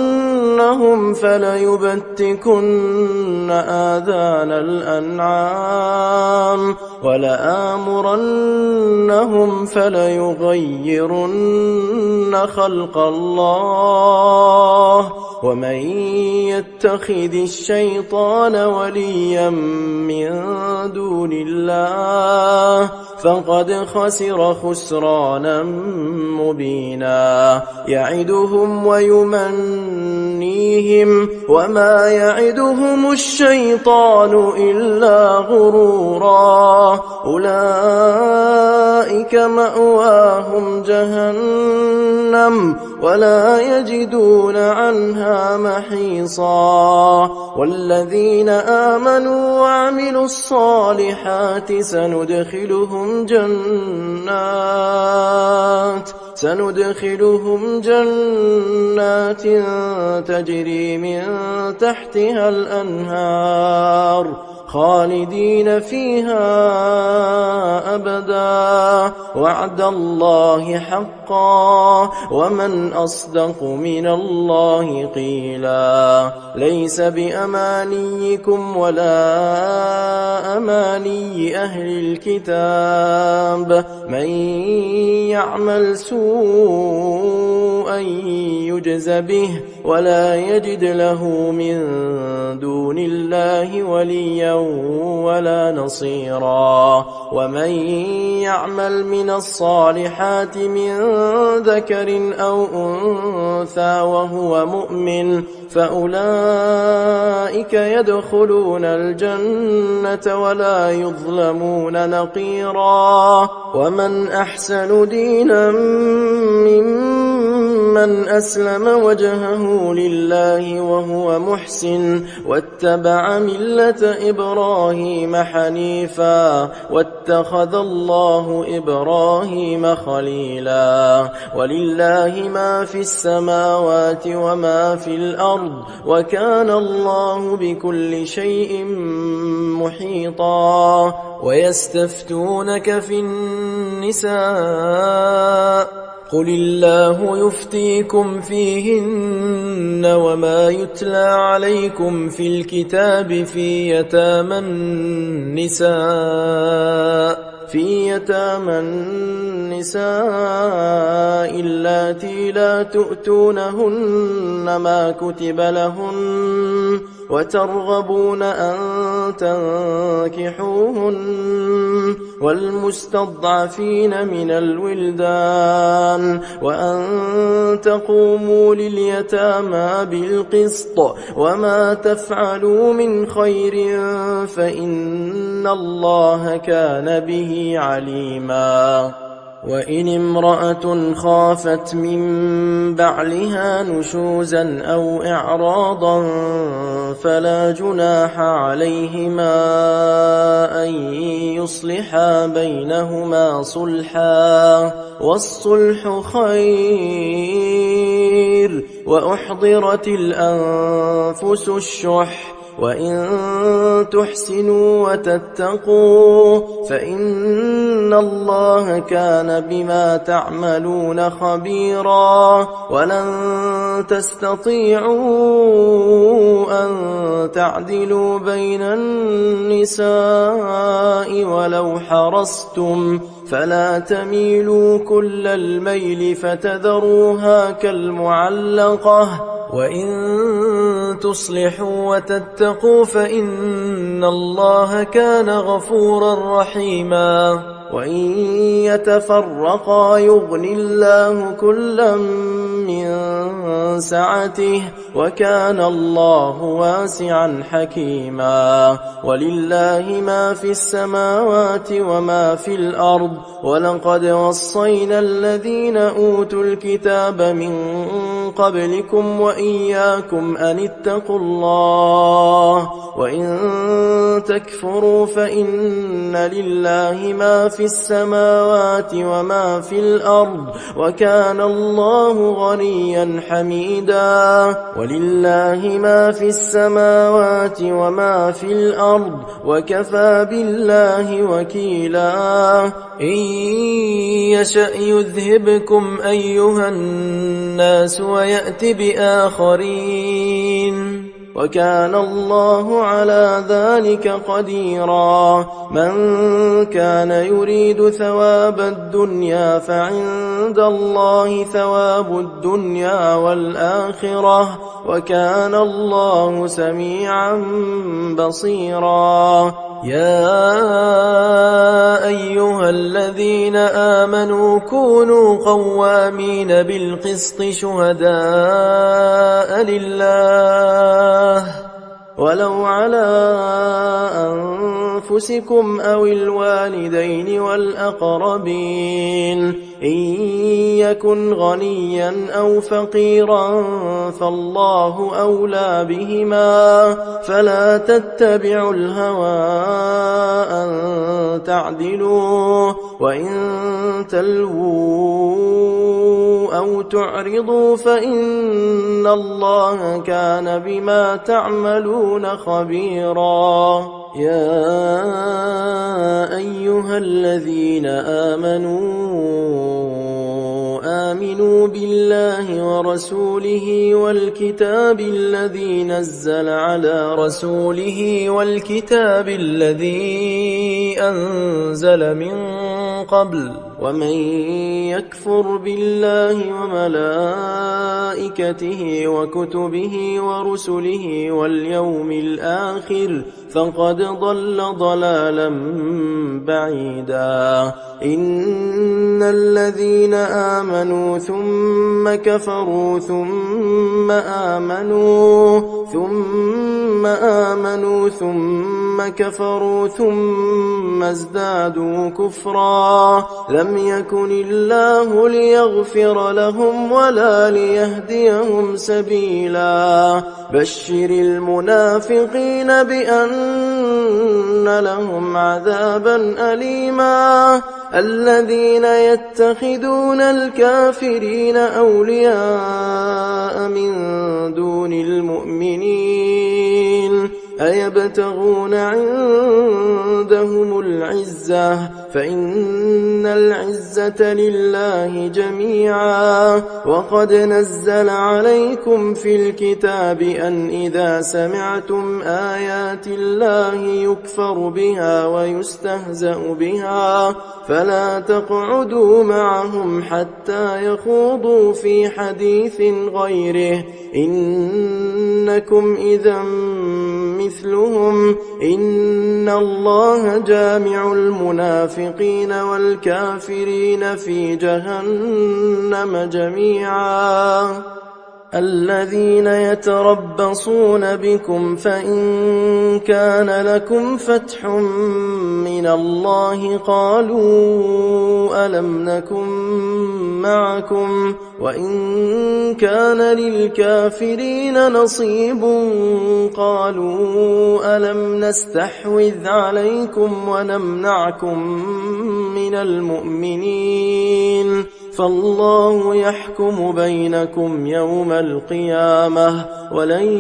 فليبتكن آذان الأنعام ولآمرنهم فليغيرن خلق الله. ومن يتخذ الشيطان وليا من دون الله فقد خسر خسرانا مبينا. يعدهم ويمنيهم وما يعدهم الشيطان إلا غرورا. أولئك مأواهم جهنم ولا يجدون عنها محيصا. والذين آمنوا وعملوا الصالحات سندخلهم جنات تجري من تحتها الأنهار خالدين فيها أبدا وعد الله حقا ومن أصدق من الله قيلا. ليس بأمانيكم ولا أماني أهل الكتاب من يعمل سوءا يجز به ولا يجد له من دون الله وليا ولا نصيرا. ومن يعمل من الصالحات من ذكر أو أنثى وهو مؤمن فأولئك يدخلون الجنة ولا يظلمون نقيرا. ومن أحسن دينا ممن أسلم وجهه لله وهو محسن واتبع ملة إبراهيم حنيفا واتخذ الله إبراهيم خليلا. ولله ما في السماوات وما في الأرض وكان الله بكل شيء محيطا. ويستفتونك في النساء قل الله يفتيكم فيهن وما يتلى عليكم في الكتاب في يتامى النساء اللاتي لا تؤتونهن ما كتب لهن وترغبون أن تنكحوهن والمستضعفين من الولدان وأن تقوموا لليتامى بالقسط وما تفعلوا من خير فإن الله كان به عليما. وإن امرأة خافت من بعلها نشوزا أو إعراضا فلا جناح عليهما أن يصلحا بينهما صلحا والصلح خير. وأحضرت الأنفس الشح وإن تحسنوا وتتقوا فإن الله كان بما تعملون خبيرا. ولن تستطيعوا أن تعدلوا بين النساء ولو حرصتم فلا تميلوا كل الميل فتذروها كالمعلقة. وإن تصلحوا وتتقوا فإن الله كان غفورا رحيما. وإن يتفرقا يغن الله كلا من سعته وكان الله واسعا حكيما. ولله ما في السماوات وما في الأرض ولقد وصينا الذين أوتوا الكتاب من قبلكم وإياكم أن اتقوا الله. وإن تكفروا فإن لله ما في السماوات وما في الأرض وكان الله غنيا حميدا. ولله ما في السماوات وما في الأرض وكفى بالله وكيلا. إن يشأ يذهبكم أيها الناس ويأت بآخرين وكان الله على ذلك قديرا. من كان يريد ثواب الدنيا فعند الله ثواب الدنيا والآخرة وكان الله سميعا بصيرا. يا أيها الذين آمنوا كونوا قوامين بالقسط شهداء لله ولو على أنفسكم أو الوالدين والأقربين إن يكن غنيا أو فقيرا فالله أولى بهما فلا تتبعوا الهوى أن تعدلوا. وإن تلووا أو تعرضوا فإن الله كان بما تعملون خبيرا. يا أيها الذين آمنوا بالله ورسوله والكتاب الذي نزل على رسوله والكتاب الذي أنزل من قبل ومن يكفر بالله وملائكته وكتبه ورسله واليوم الآخر فقد ضل ضلالا بعيدا. إن الذين آمنوا ثم كفروا ثم آمنوا ثم كفروا ثم ازدادوا كفرا لم يكن الله ليغفر لهم ولا ليهديهم سبيلا. بشر المنافقين بأن لهم عذابا أليما. الذين يتخذون الكافرين أولياء من دون المؤمنين أيبتغون عندهم العزة فإن العزة لله جميعا. وقد نزل عليكم في الكتاب أن إذا سمعتم آيات الله يكفر بها ويستهزأ بها فلا تقعدوا معهم حتى يخوضوا في حديث غيره إنكم إذا مثلهم. إن الله جامع المنافقين والكافرين في جهنم جميعا. الذين يتربصون بكم فإن كان لكم فتح من الله قالوا ألم نكن معكم وإن كان للكافرين نصيب قالوا ألم نستحوذ عليكم ونمنعكم من المؤمنين فالله يحكم بينكم يوم القيامة ولن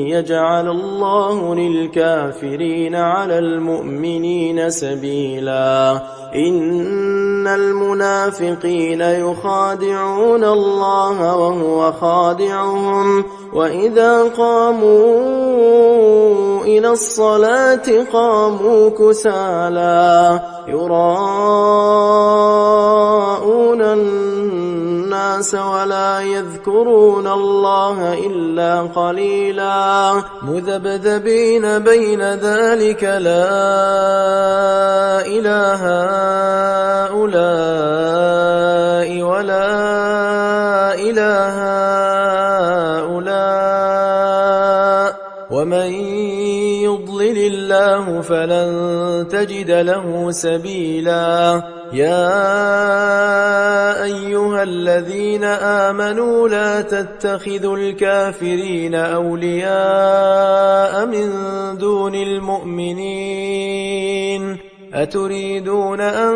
يجعل الله للكافرين على المؤمنين سبيلا إن المنافقين يخادعون الله وهو خادعهم وإذا قاموا إلى الصلاة قاموا كسالى يراءون الناس ولا يذكرون الله إلا قليلا مذبذبين بين ذلك لا إله هؤلاء ولا إله هؤلاء ومن يضلل الله فلن تجد له سبيلا يا أيها الذين آمنوا لا تتخذوا الكافرين أولياء من دون المؤمنين أتريدون أن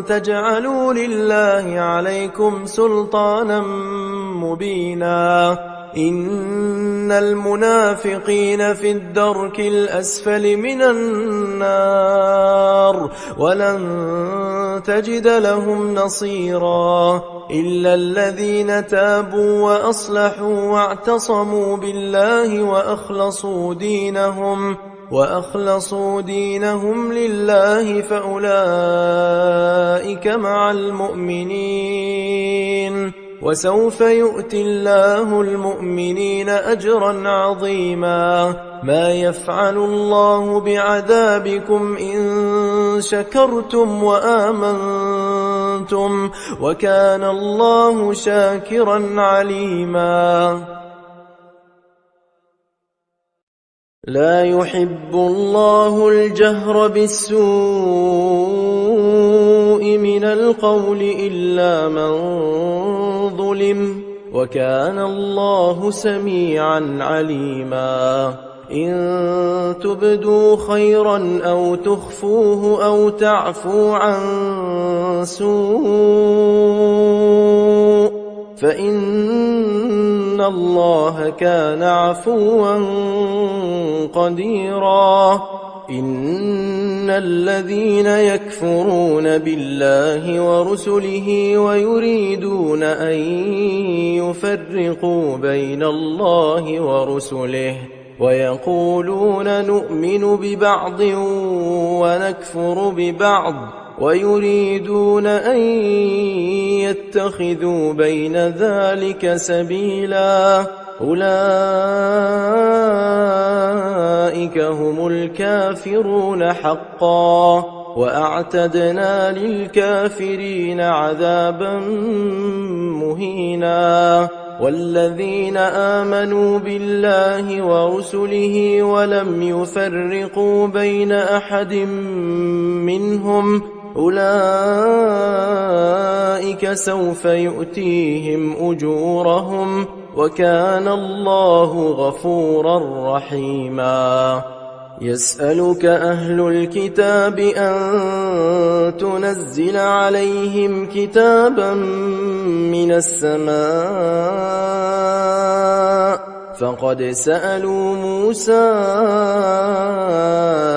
تجعلوا لله عليكم سلطانا مبينا إن المنافقين في الدرك الأسفل من النار ولن تجد لهم نصيرا إلا الذين تابوا وأصلحوا واعتصموا بالله وأخلصوا دينهم لله فأولئك مع المؤمنين وسوف يؤتي الله المؤمنين أجرا عظيما ما يفعل الله بعذابكم إن شكرتم وآمنتم وكان الله شاكرا عليما لا يحب الله الجهر بالسوء من القول إلا من ظلم وكان الله سميعا عليما إن تبدوا خيرا أو تخفوه أو تعفو عن سوء فإن الله كان عفوا قديرا إن الذين يكفرون بالله ورسله ويريدون أن يفرقوا بين الله ورسله ويقولون نؤمن ببعض ونكفر ببعض ويريدون أن يتخذوا بين ذلك سبيلا أولئك هم الكافرون حقا وأعتدنا للكافرين عذابا مهينا والذين آمنوا بالله ورسله ولم يفرقوا بين أحد منهم أولئك سوف يؤتيهم أجورهم وكان الله غفورا رحيما يسألك أهل الكتاب أن تنزل عليهم كتابا من السماء فقد سألوا موسى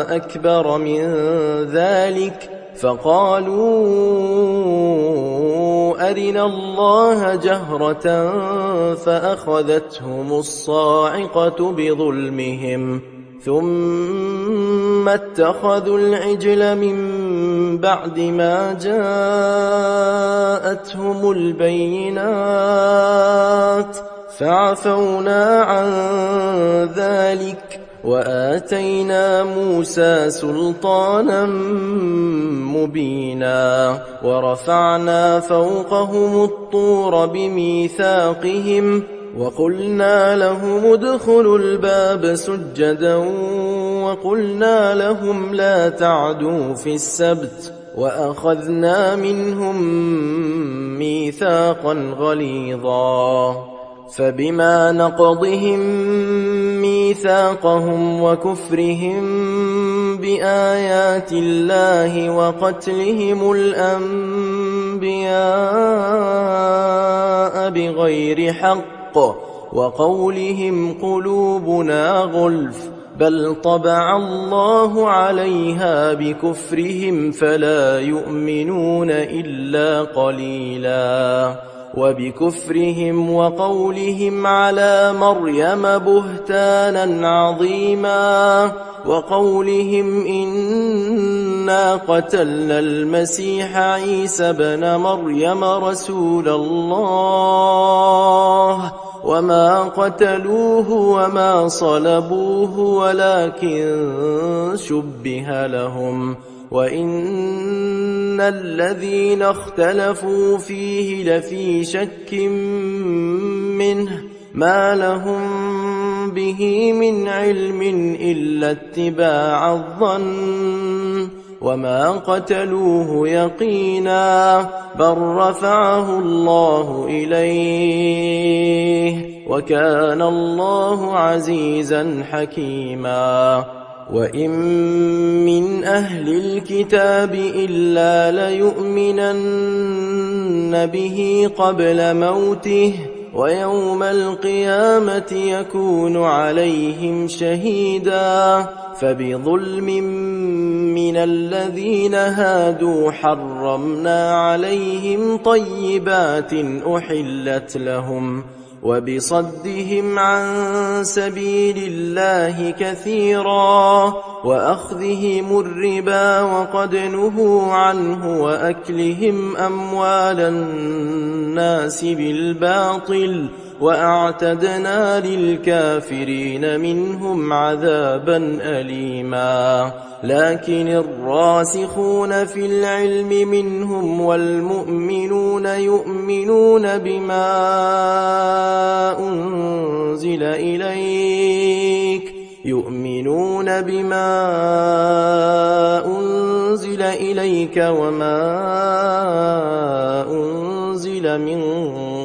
أكبر من ذلك فقالوا أرنا الله جهرة فأخذتهم الصاعقة بظلمهم ثم اتخذوا العجل من بعد ما جاءتهم البينات فعفونا عن ذلك وآتينا موسى سلطانا مبينا ورفعنا فوقهم الطور بميثاقهم وقلنا لهم ادخلوا الباب سجدا وقلنا لهم لا تعدوا في السبت وأخذنا منهم ميثاقا غليظا فبما نقضهم ميثاقهم وكفرهم بآيات الله وقتلهم الأنبياء الأنبياء بغير حق وقولهم قلوبنا غلف بل طبع الله عليها بكفرهم فلا يؤمنون إلا قليلا وبكفرهم وقولهم على مريم بهتانا عظيما وقولهم إنا قتلنا المسيح عيسى بن مريم رسول الله وما قتلوه وما صلبوه ولكن شبه لهم وإن الذين اختلفوا فيه لفي شك منه ما لهم به من علم إلا اتباع الظن وما قتلوه يقينا بل رفعه الله إليه وكان الله عزيزا حكيما وإن من أهل الكتاب إلا ليؤمنن به قبل موته ويوم القيامة يكون عليهم شهيدا فبظلم من الذين هادوا حرمنا عليهم طيبات أحلت لهم وبصدهم عن سبيل الله كثيرا وأخذهم الربا وقد نهوا عنه وأكلهم أموال الناس بالباطل وأعتدنا للكافرين منهم عذابا أليما لكن الراسخون في العلم منهم والمؤمنون يؤمنون بما أنزل إليك وما أنزل من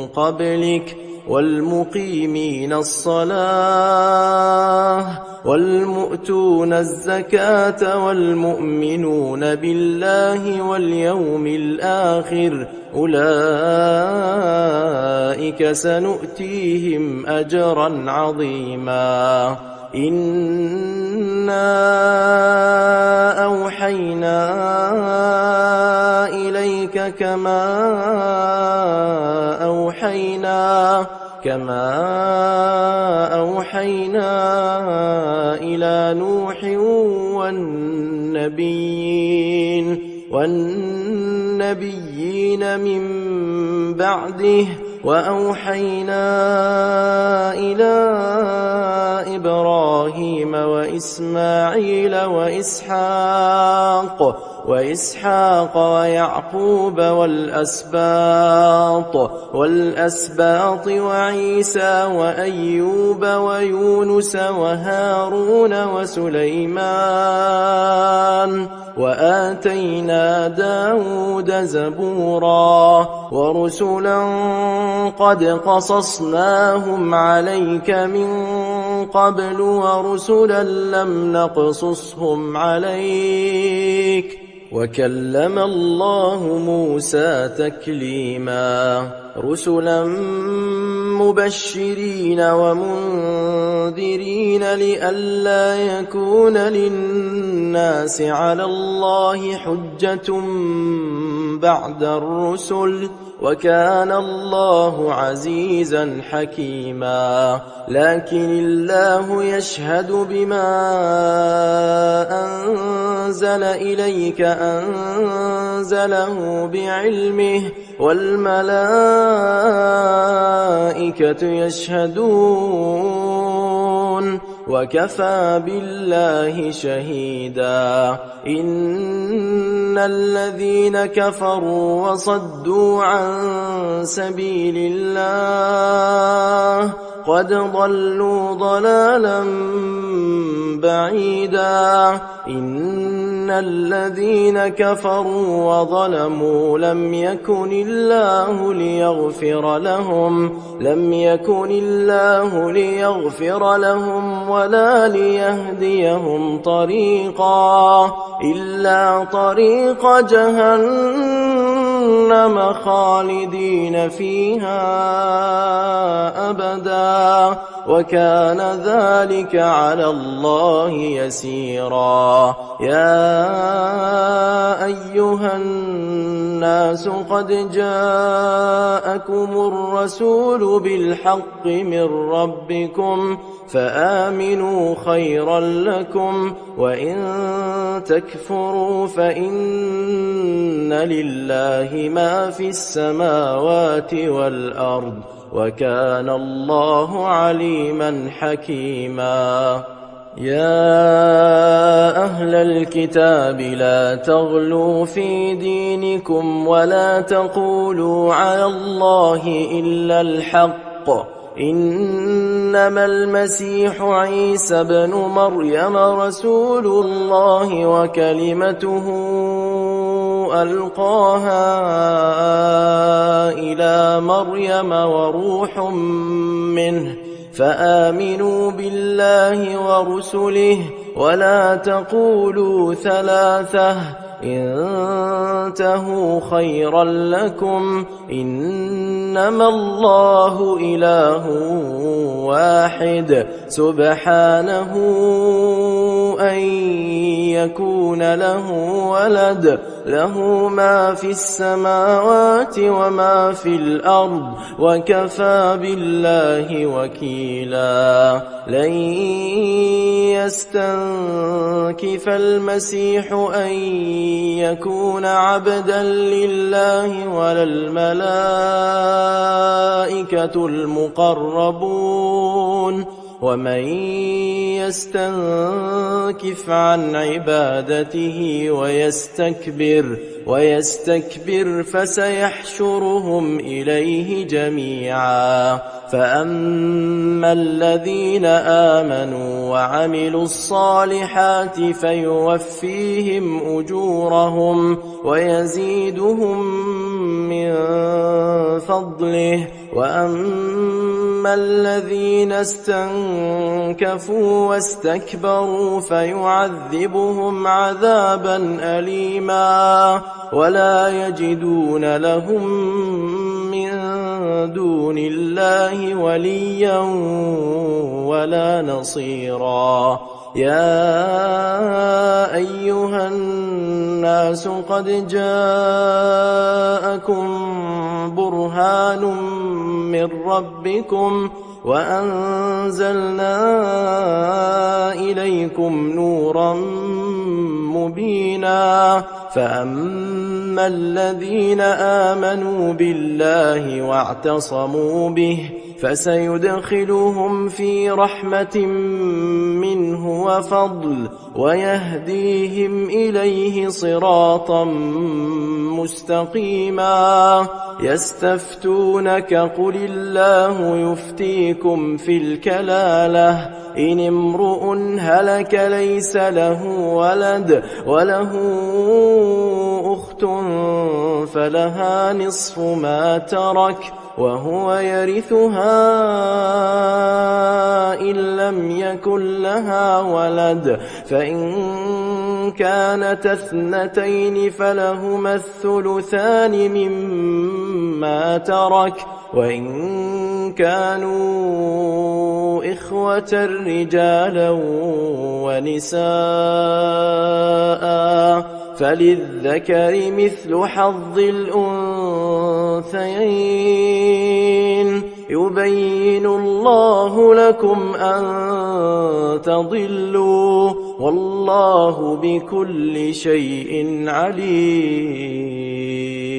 قبلك والمقيمين الصلاة والمؤتون الزكاة والمؤمنون بالله واليوم الآخر أولئك سنؤتيهم أجرا عظيما إنا أوحينا إليك كما أوحينا إلى نوح والنبيين من بعده وأوحينا إلى إبراهيم وإسماعيل وإسحاق ويعقوب والأسباط وعيسى وأيوب ويونس وهارون وسليمان وآتينا داود زبورا ورسلا قد قصصناهم عليك من قبل ورسلا لم نقصصهم عليك وكلم الله موسى تكليما رسلا مبشرين ومنذرين لئلا يكون للناس على الله حجة بعد الرسل وكان الله عزيزا حكيما لكن الله يشهد بما أنزل إليك أنزله بعلمه والملائكة يشهدون وكفى بالله شهيدا إن الذين كفروا وصدوا عن سبيل الله قد ضلوا ضلالا بعيدا إن الذين كفروا وظلموا لم يكن الله ليغفر لهم ولا ليهديهم طريقا إلا طريق جهنم جهنم خالدين فيها أبدا وكان ذلك على الله يسيرا. يا أيها الناس قد جاءكم الرسول بالحق من ربكم فآمنوا خيرا لكم وإن تكفروا فإن لله ما في السماوات والأرض وكان الله عليما حكيما. يا أهل الكتاب لا تغلوا في دينكم ولا تقولوا على الله إلا الحق إنما المسيح عيسى بن مريم رسول الله وكلمته ألقاها إلى مريم وروح منه فآمنوا بالله ورسله ولا تقولوا ثلاثة انتهوا خيرا لكم إنما الله إله واحد سبحانه أن يكون له ولد له ما في السماوات وما في الأرض وكفى بالله وكيلا. لن يستنكف المسيح أن يكون عبدا لله ولا الملائكة المقربون ومن يستنكف عن عبادته ويستكبر فسيحشرهم إليه جميعا. فأما الذين آمنوا وعملوا الصالحات فيوفيهم أجورهم ويزيدهم من فضله وأما الذين استنكفوا واستكبروا فيعذبهم عذابا أليما ولا يجدون لهم من دون الله وليا ولا نصيرا. يا أيها الناس قد جاءكم برهان من ربكم وأنزلنا إليكم نورا مبينا. فأما الذين آمنوا بالله واعتصموا به فسيدخلهم في رحمة منه وفضل ويهديهم إليه صراطا مستقيما. يستفتونك قل الله يفتيكم في الكلالة إن امرؤ هلك ليس له ولد وله أخت فلها نصف ما ترك وهو يرثها إن لم يكن لها ولد فإن كانت اثنتين فلهما الثلثان مما ترك وإن كانوا إخوة رجالا ونساء فللذكر مثل حظ الأنثيين. يبين الله لكم أن تضلوا والله بكل شيء عليم.